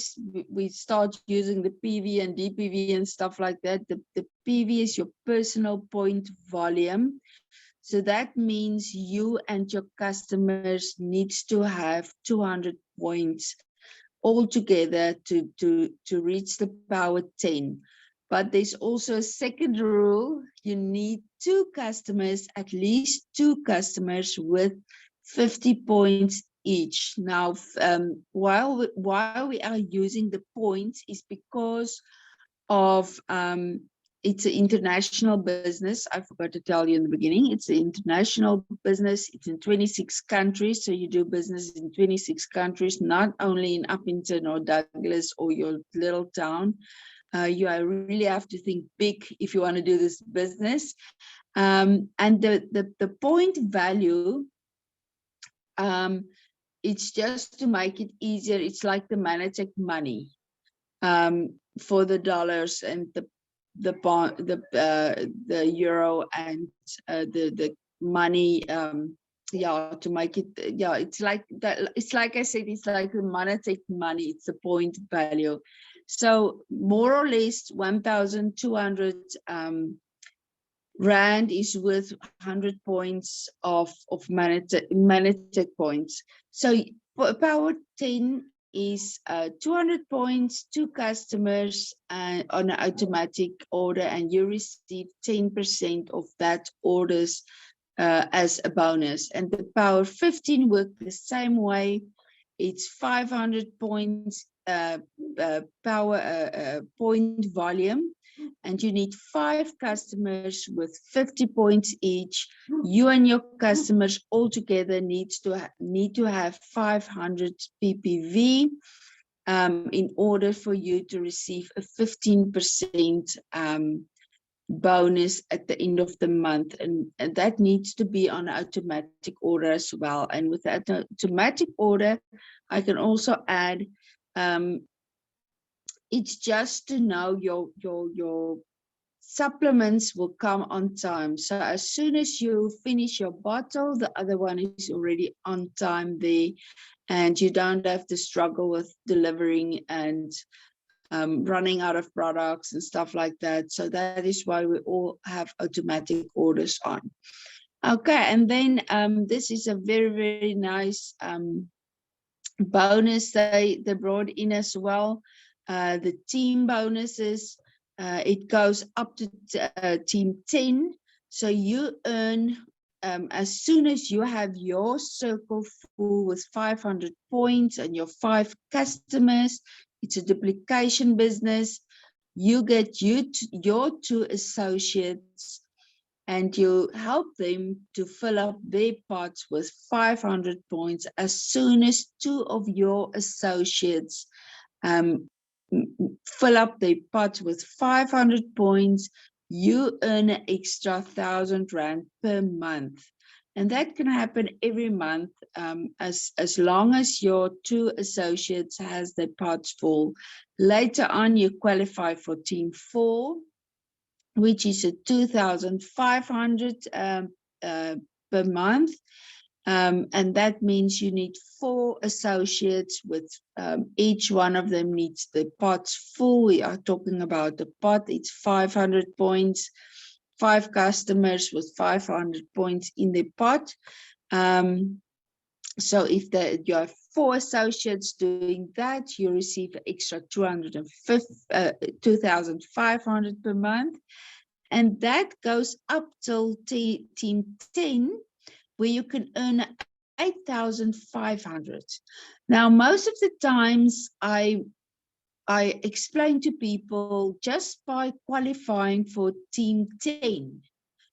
start using the PV and DPV and stuff like that, the PV is your personal point volume. So that means you and your customers needs to have 200 points altogether to reach the Power 10. But there's also a second rule. You need 2 customers, at least 2 customers with 50 points each. Now, while we are using the points is because of it's an international business. I forgot to tell you in the beginning, it's an international business. It's in 26 countries. So you do business in 26 countries, not only in Upington or Douglas or your little town. You really have to think big if you want to do this business. And the point value, it's just to make it easier. It's like the Manatech money for the dollars and the bond, the euro and the money. Yeah, to make it, yeah, it's like that. It's like I said, it's like the Manatech money. It's the point value. So more or less 1,200 Rand is worth 100 points of Manatech points. So Power 10 is 200 points, 2 customers on an automatic order, and you receive 10% of that orders as a bonus. And the Power 15 works the same way. It's 500 points point volume, and you need 5 customers with 50 points each. You and your customers all together need to have 500 PPV in order for you to receive a 15% bonus at the end of the month, and that needs to be on an automatic order as well. And with that automatic order, I can also add it's just to know your supplements will come on time. So as soon as you finish your bottle, the other one is already on time there, and you don't have to struggle with delivering and running out of products and stuff like that. So that is why we all have automatic orders on. Okay, and then this is a very, very nice bonus they brought in as well. The team bonuses, it goes up to team 10. So you earn, as soon as you have your circle full with 500 points and your 5 customers, it's a duplication business. You get your 2 associates, and you help them to fill up their pots with 500 points. As soon as 2 of your associates fill up their pots with 500 points, you earn an extra 1,000 Rand per month. And that can happen every month, as long as your 2 associates has their pots full. Later on, you qualify for team 4, which is a 2,500 per month. And that means you need 4 associates with each one of them needs the pots full. We are talking about the pot, it's 500 points, 5 customers with 500 points in the pot. So if you have 4 associates doing that, you receive an extra 2,500 per month. And that goes up till team 10, where you can earn 8,500. Now, most of the times I explain to people, just by qualifying for team 10,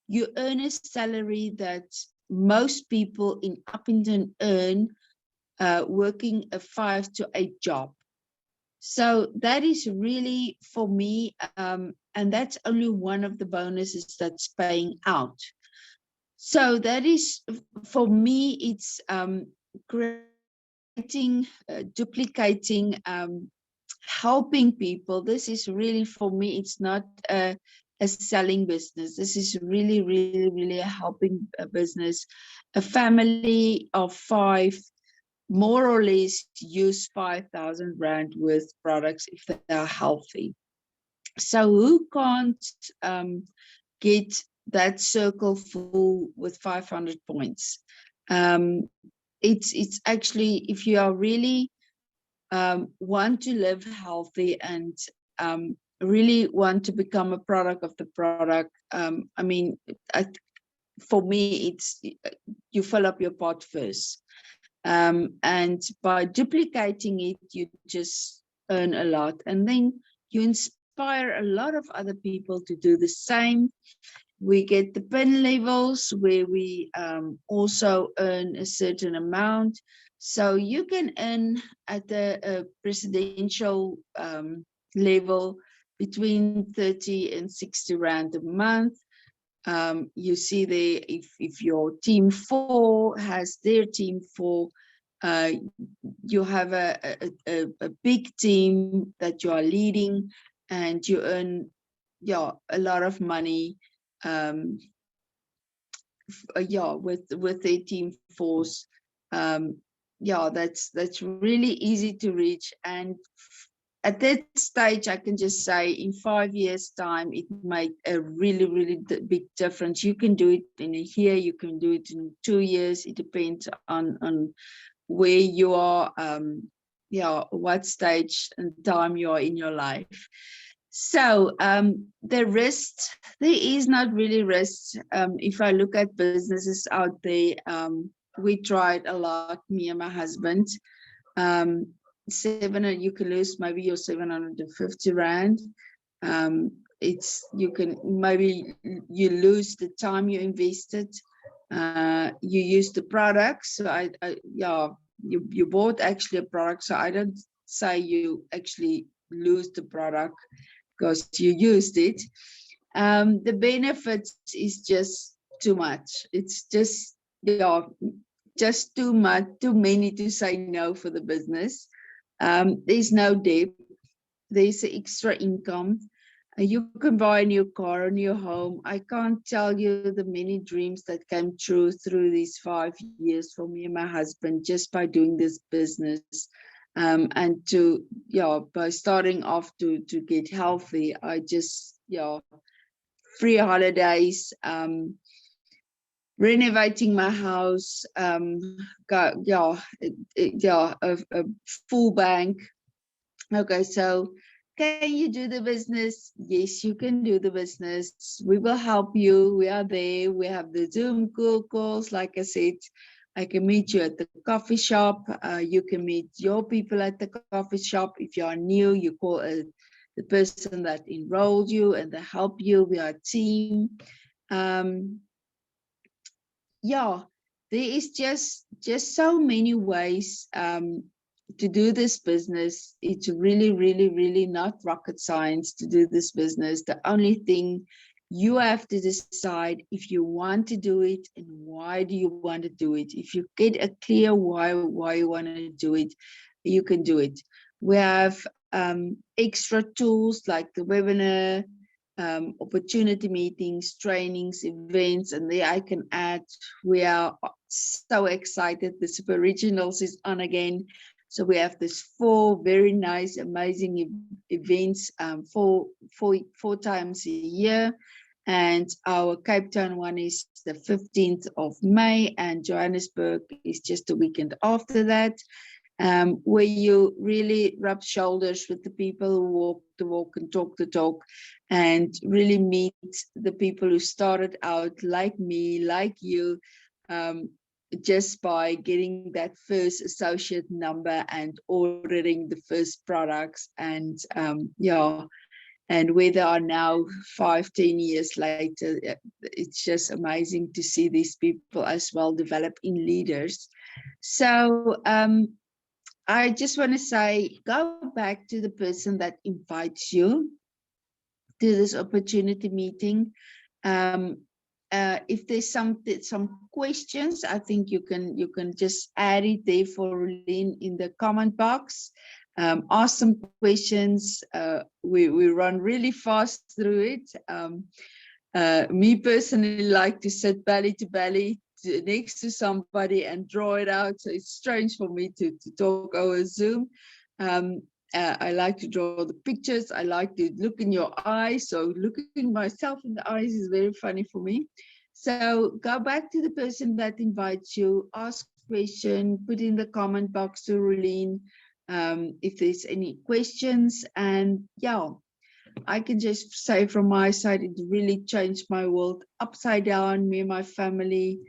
you earn a salary that most people in Upington earn working a 5 to 8 job. So that is really, for me, and that's only one of the bonuses that's paying out. So that is, for me, it's creating, duplicating, helping people. This is really, for me, it's not a selling business. This is really, really, really a helping business. A family of 5, more or less, use 5,000 Rand worth products if they are healthy. So who can't get that circle full with 500 points? It's actually, if you are really want to live healthy and really want to become a product of the product, I mean, for me, it's you fill up your pot first. And by duplicating it, you just earn a lot, and then you inspire inspire a lot of other people to do the same. We get the pin levels where we also earn a certain amount. So you can earn at the presidential level between 30 and 60 Rand a month. You see there, if your team 4 has their team 4, you have a big team that you are leading, and you earn a lot of money with their team force. That's really easy to reach, and at that stage I can just say in 5 years time it made a really big difference. You can do it in a year, you can do it in 2 years. It depends on where you are, what stage and time you are in your life. So the risk, there is not really risk. If I look at businesses out there, we tried a lot, me and my husband. 700, you can lose maybe your 750 Rand. You can maybe you lose the time you invested. You use the product. So you bought actually a product. So I don't say you actually lose the product because you used it. The benefits is just too much. It's just too much, too many to say no for the business. There's no debt. There's extra income. You can buy a new car, a new home. I can't tell you the many dreams that came true through these 5 years for me and my husband just by doing this business. And to by starting off to get healthy, I just free holidays, renovating my house, got a full bank. Okay, so can you do the business? Yes, you can do the business. We will help you. We are there. We have the Zoom calls. Like I said, I can meet you at the coffee shop. You can meet your people at the coffee shop. If you are new, you call the person that enrolled you and they help you. We are a team. There is just so many ways to do this business. It's really not rocket science to do this business. The only thing you have to decide if you want to do it and why do you want to do it. If you get a clear why you want to do it, you can do it. We have extra tools like the webinar, opportunity meetings, trainings, events, and there I can add. We are so excited. The Super Regionals is on again. So we have this 4 very nice, amazing events, 4 times a year. And our Cape Town one is the 15th of May, and Johannesburg is just a weekend after that, where you really rub shoulders with the people who walk the walk and talk the talk, and really meet the people who started out like me, like you, just by getting that first associate number and ordering the first products, and and where they are now 5-10 years later. It's just amazing to see these people as well develop in leaders. So I just want to say, go back to the person that invites you to this opportunity meeting. If there's some questions, I think you can just add it there for Rolene in the comment box. Ask some questions. We run really fast through it. Me personally like to sit belly to belly next to somebody and draw it out. So it's strange for me to talk over Zoom. I like to draw the pictures. I like to look in your eyes. So looking myself in the eyes is very funny for me. So go back to the person that invites you, ask question, put in the comment box to Rolene if there's any questions. And I can just say from my side, it really changed my world upside down. Me and my family,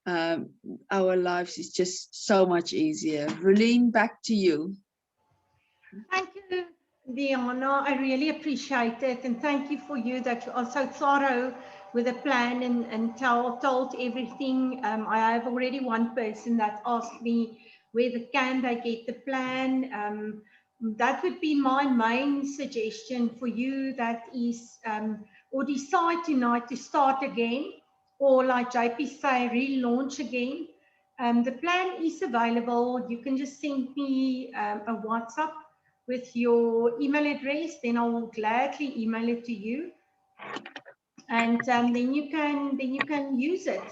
our lives is just so much easier. Rolene, back to you. Thank you, Diana, I really appreciate it, and thank you for you that you are so thorough with a plan and told everything. I have already one person that asked me whether can they get the plan. That would be my main suggestion for you. That is, or decide tonight to start again, or like JP say, relaunch again. The plan is available. You can just send me a WhatsApp with your email address, then I will gladly email it to you, and then you can use it.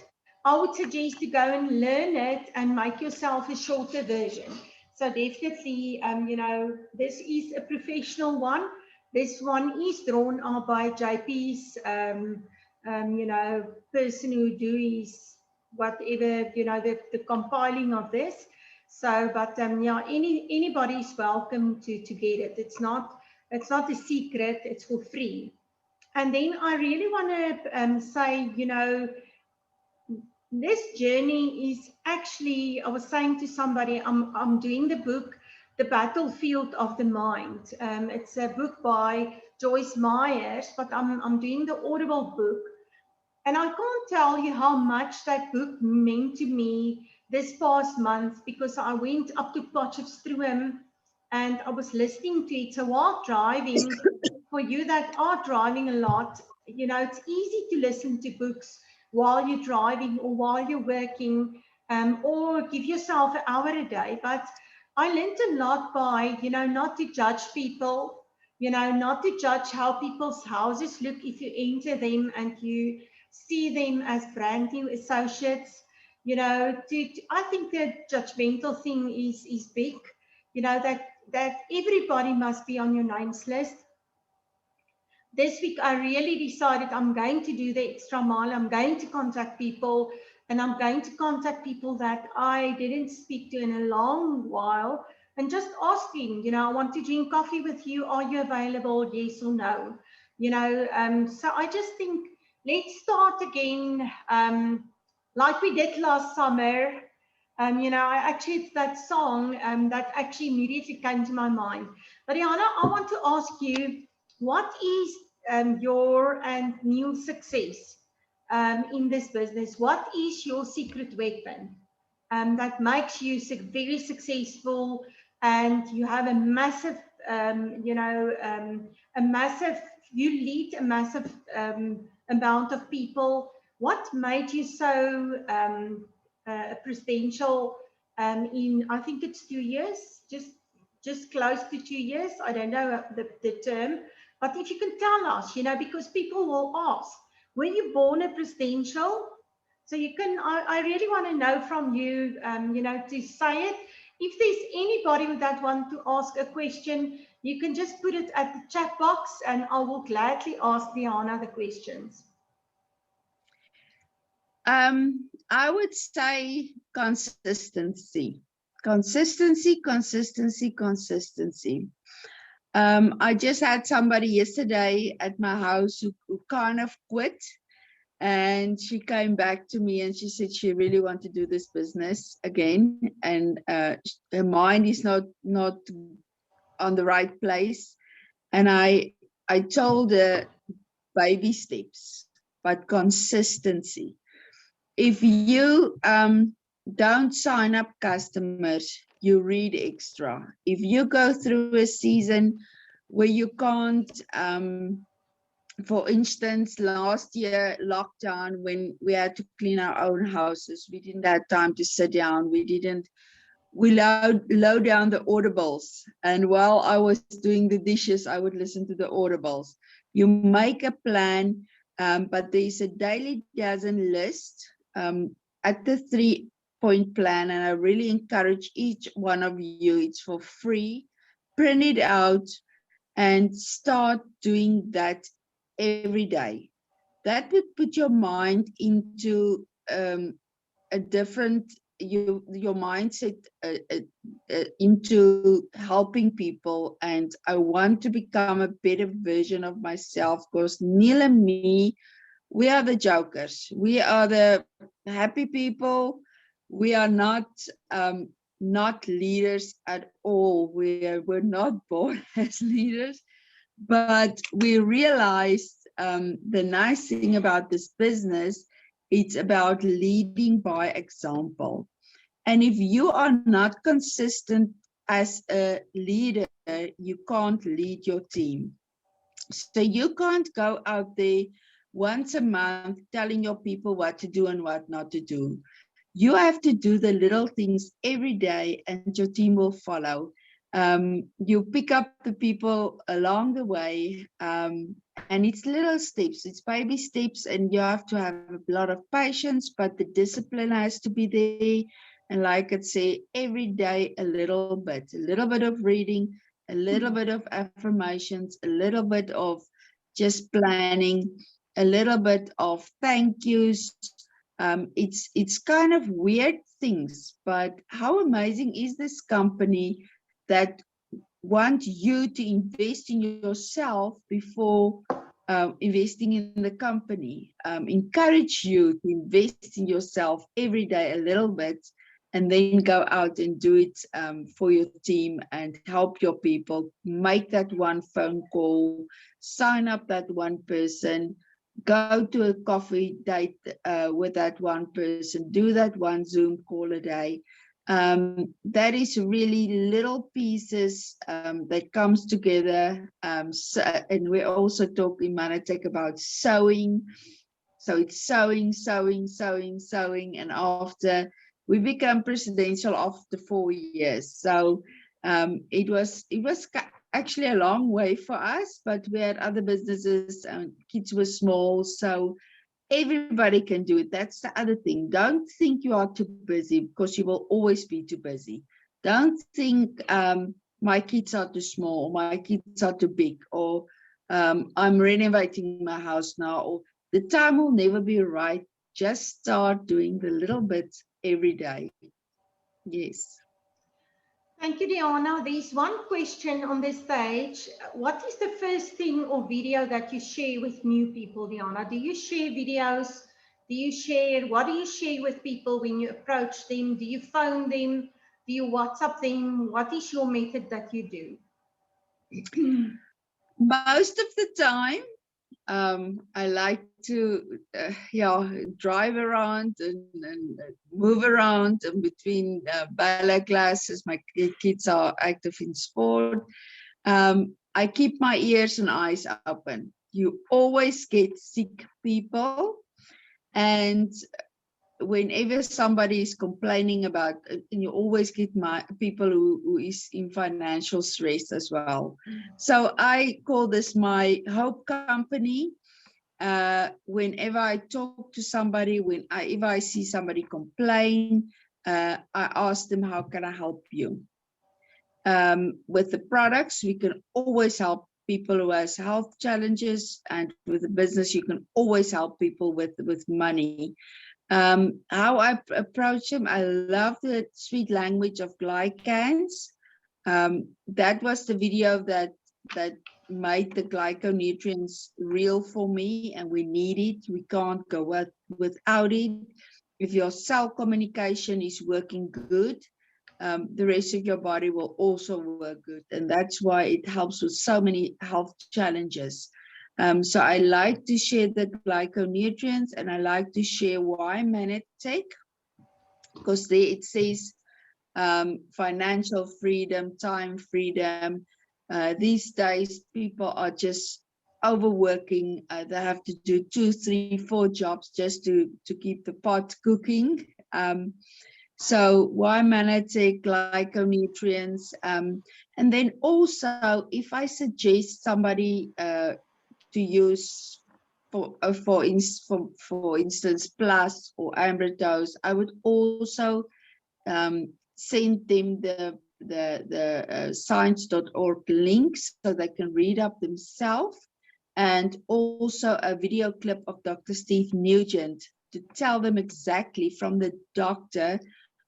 I would suggest to go and learn it and make yourself a shorter version. So definitely, this is a professional one. This one is drawn out by JP's, person who do his whatever, the compiling of this. So, but yeah, anybody is welcome to get it. It's not a secret. It's for free. And then I really want to say, this journey is actually, I was saying to somebody, I'm doing the book, The Battlefield of the Mind. It's a book by Joyce Myers, but I'm doing the Audible book. And I can't tell you how much that book meant to me this past month, because I went up to Potchefstroom and I was listening to it. So while driving, for you that are driving a lot, it's easy to listen to books while you're driving or while you're working, or give yourself an hour a day. But I learned a lot by, not to judge people, not to judge how people's houses look if you enter them and you see them as brand new associates. I think the judgmental thing is big, that everybody must be on your names list. This week, I really decided I'm going to do the extra mile. I'm going to contact people, and I'm going to contact people that I didn't speak to in a long while, and just asking, I want to drink coffee with you. Are you available? Yes or no? So I just think, let's start again, like we did last summer. I actually, it's that song that actually immediately came to my mind. But Rihanna, I want to ask you, what is your and Neil's success in this business? What is your secret weapon that makes you very successful, and you have a massive, you lead a massive amount of people? What made you so presidential in, I think it's 2 years, just close to 2 years? I don't know the term. But if you can tell us, because people will ask, were you born a presidential? So you can, I really want to know from you, to say it. If there's anybody that wants to ask a question, you can just put it at the chat box and I will gladly ask Diana the questions. I would say consistency. Consistency. I just had somebody yesterday at my house who kind of quit, and she came back to me and she said she really wants to do this business again, and her mind is not on the right place. And I told her baby steps, but consistency. If you don't sign up customers, you read extra. If you go through a season where you can't, for instance, last year lockdown, when we had to clean our own houses, we didn't have time to sit down. We load down the audibles, and while I was doing the dishes, I would listen to the audibles. You make a plan, but there's a daily dozen list at the 3-point plan, and I really encourage each one of you, it's for free, print it out and start doing that every day. That would put your mind into a different, your mindset into helping people. And I want to become a better version of myself, because Neil and me, we are the jokers. We are the happy people. We are not not leaders at all. We're not born as leaders, but we realized the nice thing about this business, it's about leading by example. And if you are not consistent as a leader, you can't lead your team. So you can't go out there once a month telling your people what to do and what not to do. You have to do the little things every day and your team will follow. You pick up the people along the way, and it's little steps, it's baby steps, and you have to have a lot of patience, but the discipline has to be there. And like I say, every day a little bit of reading, a little bit of affirmations, a little bit of just planning, a little bit of thank yous. It's kind of weird things, but how amazing is this company that want you to invest in yourself before investing in the company, encourage you to invest in yourself every day a little bit, and then go out and do it for your team and help your people, make that one phone call, sign up that one person, go to a coffee date with that one person, do that one Zoom call a day. That is really little pieces that comes together. So, and we also talk in Manatech about sewing. So it's sewing, and after we become presidential after 4 years. So it was actually a long way for us, but we had other businesses and kids were small, so everybody can do it. That's the other thing. Don't think you are too busy, because you will always be too busy. Don't think my kids are too small, or my kids are too big, or I'm renovating my house now, or the time will never be right. Just start doing the little bits every day. Yes. Thank you, Diana. There's one question on this page. What is the first thing or video that you share with new people, Diana? Do you share videos? Do you share, what do you share with people when you approach them? Do you phone them? Do you WhatsApp them? What is your method that you do? Most of the time, I like to drive around and move around in between ballet classes. My kids are active in sport. I keep my ears and eyes open. You always get sick people, and whenever somebody is complaining about, and you always get people who is in financial stress as well. So I call this my hope company. Whenever I talk to somebody, if I see somebody complain, I ask them, how can I help you? With the products, we can always help people who has health challenges, and with the business, you can always help people with money. How I approach them, I love the sweet language of glycans. That was the video that made the glyconutrients real for me, and we need it. We can't go without it. If your cell communication is working good, the rest of your body will also work good, and that's why it helps with so many health challenges. So I like to share the glyconutrients, and I like to share why Manatech, because there it says financial freedom, time freedom. These days, people are just overworking. They have to do 2, 3, 4 jobs just to keep the pot cooking. So why Manatech, glyconutrients, and then also if I suggest somebody to use for instance Plus or Ambrotos, I would also send them the science.org links so they can read up themselves, and also a video clip of Dr. Steve Nugent to tell them exactly from the doctor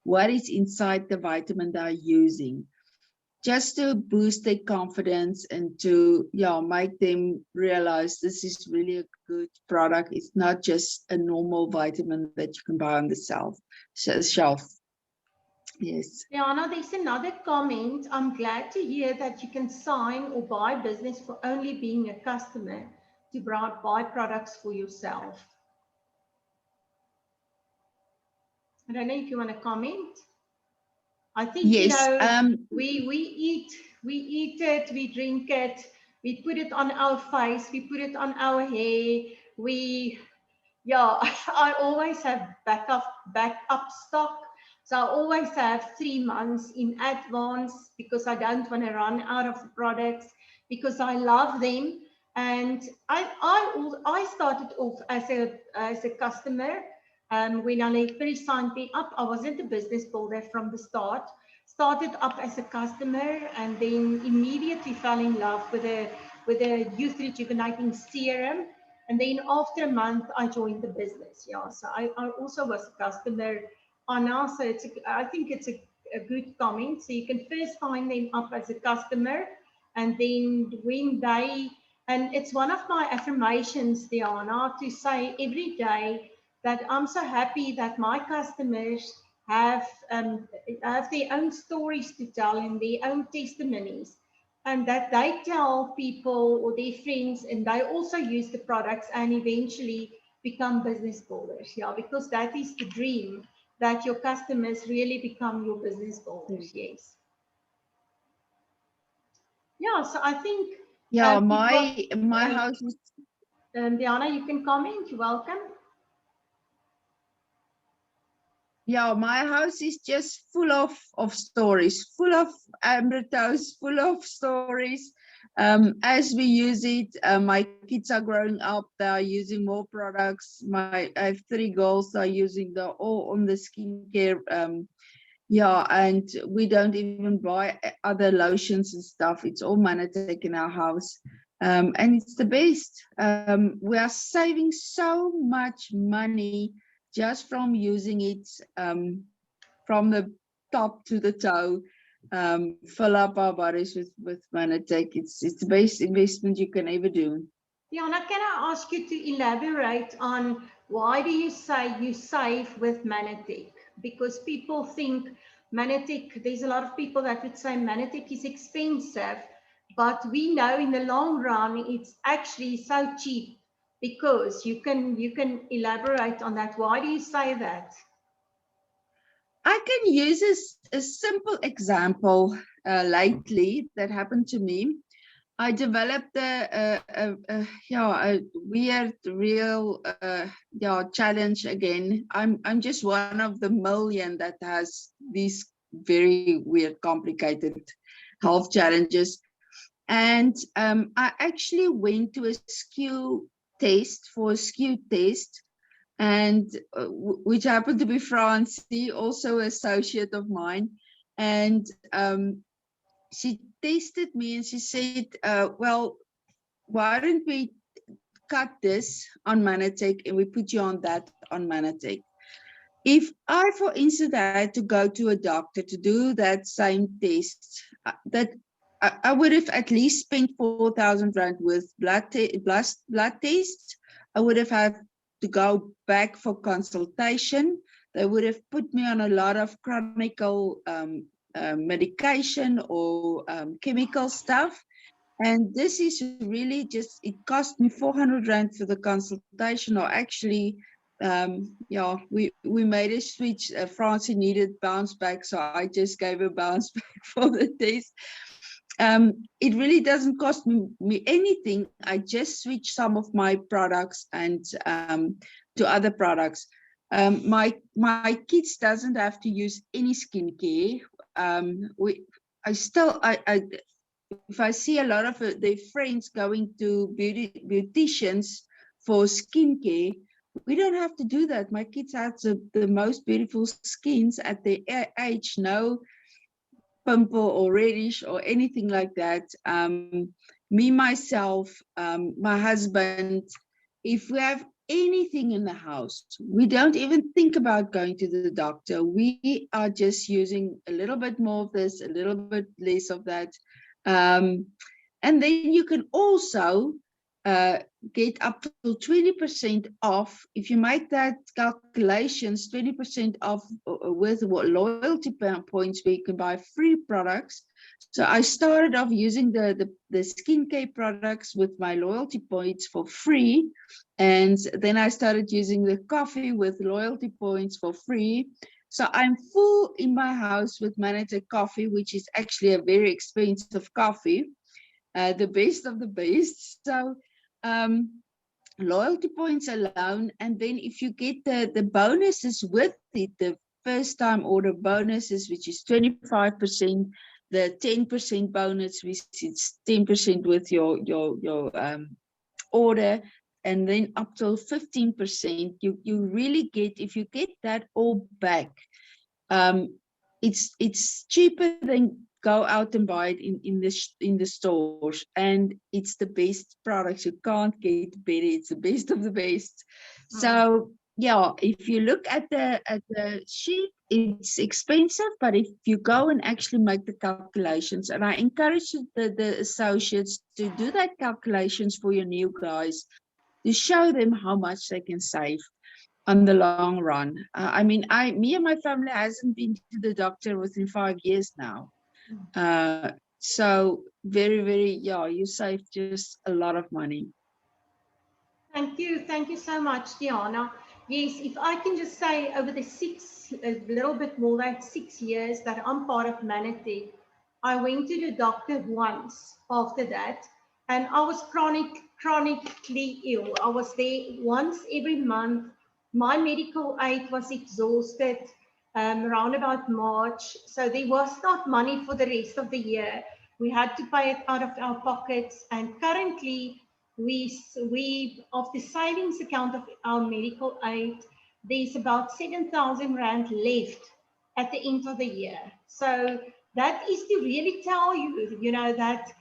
what is inside the vitamin they're using, just to boost their confidence and to make them realize this is really a good product. It's not just a normal vitamin that you can buy on the shelf. Yes. Diana, there's another comment. I'm glad to hear that you can sign or buy business for only being a customer to buy products for yourself. I don't know if you want to comment. I think, yes, you know, we eat it, we drink it, we put it on our face, we put it on our hair. Yeah, I always have backup stock. So I always have 3 months in advance because I don't want to run out of products because I love them. And I started off as a customer. When I first signed me up, I wasn't a business builder from the start. Started up as a customer and then immediately fell in love with a youth rejuvenating serum. And then after a month, I joined the business. Yeah, so I also was a customer. Anna, so I think it's a good comment. So you can first sign them up as a customer, and then when they, and it's one of my affirmations, Diana, to say every day that I'm so happy that my customers have their own stories to tell and their own testimonies, and that they tell people or their friends, and they also use the products and eventually become business builders. Yeah, because that is the dream, that your customers really become your business builders. Yes. Yeah, so I think yeah, my house is Diana, you can comment. You're welcome. Yeah, my house is just full of stories, full of Amritos, full of stories. As we use it, my kids are growing up, they are using more products. I have 3 girls that are using all on the skincare. Yeah, and we don't even buy other lotions and stuff. It's all Manatech in our house. And it's the best. We are saving so much money just from using it, from the top to the toe. Fill up our bodies with Manatech. It's the best investment you can ever do. Diana, can I ask you to elaborate on why do you say you save with Manatech? Because people think Manatech, there's a lot of people that would say Manatech is expensive, but we know in the long run it's actually so cheap. Because you can elaborate on that. Why do you say that? I can use a simple example lately that happened to me. I developed a weird, real challenge again. I'm just one of the million that has these very weird, complicated health challenges. And I actually went to a SKU test, and which happened to be Francie, also an associate of mine. And she tested me and she said, well, why don't we cut this on Manatech and we put you on that on Manatech? If I, for instance, had to go to a doctor to do that same test, that I would have at least spent 4,000 Rand with blood tests. I would have had to go back for consultation. They would have put me on a lot of chronic medication or chemical stuff. And this is really just, it cost me 400 Rand for the consultation, or actually, we made a switch. Francie needed bounce back, so I just gave her bounce back for the test. It really doesn't cost me anything. I just switch some of my products and to other products. My kids doesn't have to use any skincare. If I see a lot of their friends going to beauticians for skincare, we don't have to do that. My kids have the most beautiful skins at their age, no pimple or reddish or anything like that. Me, myself, my husband, if we have anything in the house, we don't even think about going to the doctor. We are just using a little bit more of this, a little bit less of that. And then you can also get up to 20% off. If you make that calculations, 20% off with loyalty points, where you can buy free products. So I started off using the skincare products with my loyalty points for free. And then I started using the coffee with loyalty points for free. So I'm full in my house with Manatee coffee, which is actually a very expensive coffee, the best of the best. So loyalty points alone, and then if you get the bonuses with it, the first time order bonuses, which is 25%, the 10% bonus, which is 10% with your order, and then up to 15%, you really get, if you get that all back, it's cheaper than go out and buy it in the stores, and it's the best products. You can't get better. It's the best of the best. So yeah, if you look at the sheet, it's expensive, but if you go and actually make the calculations, and I encourage the associates to do that calculations for your new guys, to show them how much they can save on the long run. I mean, me and my family hasn't been to the doctor within 5 years now. So very, very, yeah, you save just a lot of money. Thank you so much, Diana. Yes, if I can just say, over the a little bit more than 6 years that I'm part of Manatee, I went to the doctor once after that, and I was chronically ill. I was there once every month. My medical aid was exhausted around about March, so there was not money for the rest of the year. We had to pay it out of our pockets, and currently we of the savings account of our medical aid, there's about 7,000 Rand left at the end of the year. So that is to really tell you, you know, that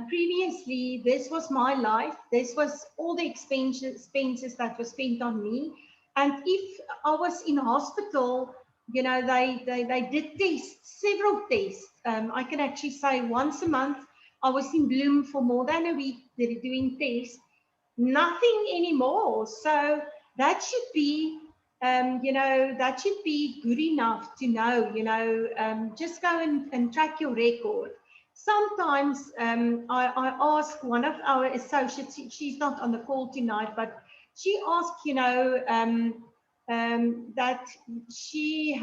previously this was my life. This was all the expenses that were spent on me. And if I was in hospital, you know, they did several tests. I can actually say once a month, I was in Bloem for more than a week doing tests. Nothing anymore. So that should be, you know, that should be good enough to know, you know, just go and track your record. Sometimes I ask one of our associates, she's not on the call tonight, but she asked, you know, that she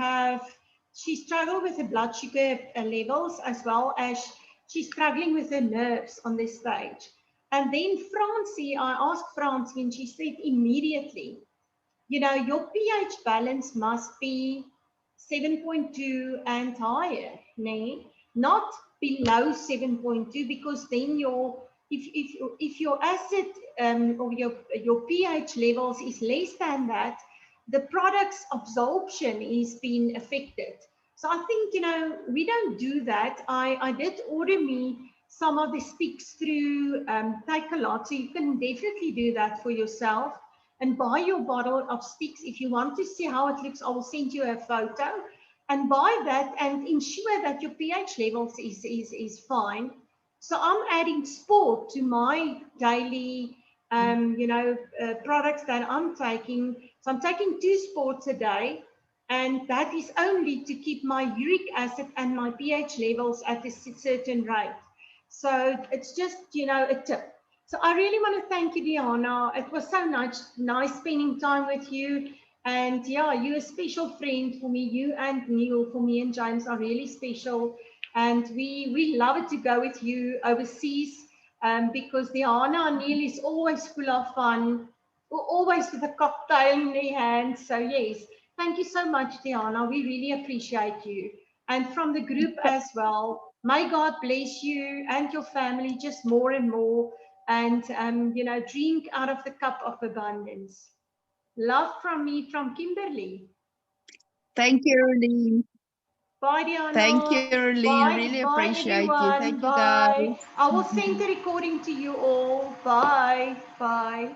struggled with the blood sugar levels, as well as she's struggling with her nerves on this stage. And then Francie, I asked Francie, and she said immediately, you know, your pH balance must be 7.2 and higher, not below 7.2, because then if your acid or your pH levels is less than that, the product's absorption is being affected. So I think, you know, we don't do that. I did order me some of the sticks through Takealot, so you can definitely do that for yourself and buy your bottle of sticks. If you want to see how it looks, I will send you a photo, and buy that and ensure that your pH levels is fine. So I'm adding sport to my daily you know, products that I'm taking. So I'm taking 2 sports a day, and that is only to keep my uric acid and my pH levels at a certain rate. So it's just, you know, a tip. So I really want to thank you, Diana. It was so nice spending time with you. And yeah, you're a special friend for me. You and Neil, for me and James, are really special. And we love it to go with you overseas, because Diana and Neil is always full of fun, always with a cocktail in their hands. So yes, thank you so much, Diana. We really appreciate you. And from the group as well, may God bless you and your family just more and more. And, you know, drink out of the cup of abundance. Love from me, from Kimberly. Thank you, Arlene. Bye, Diana. Thank you, Arlene. Really appreciate you. Thank you, guys. I will send the recording to you all. Bye. Bye.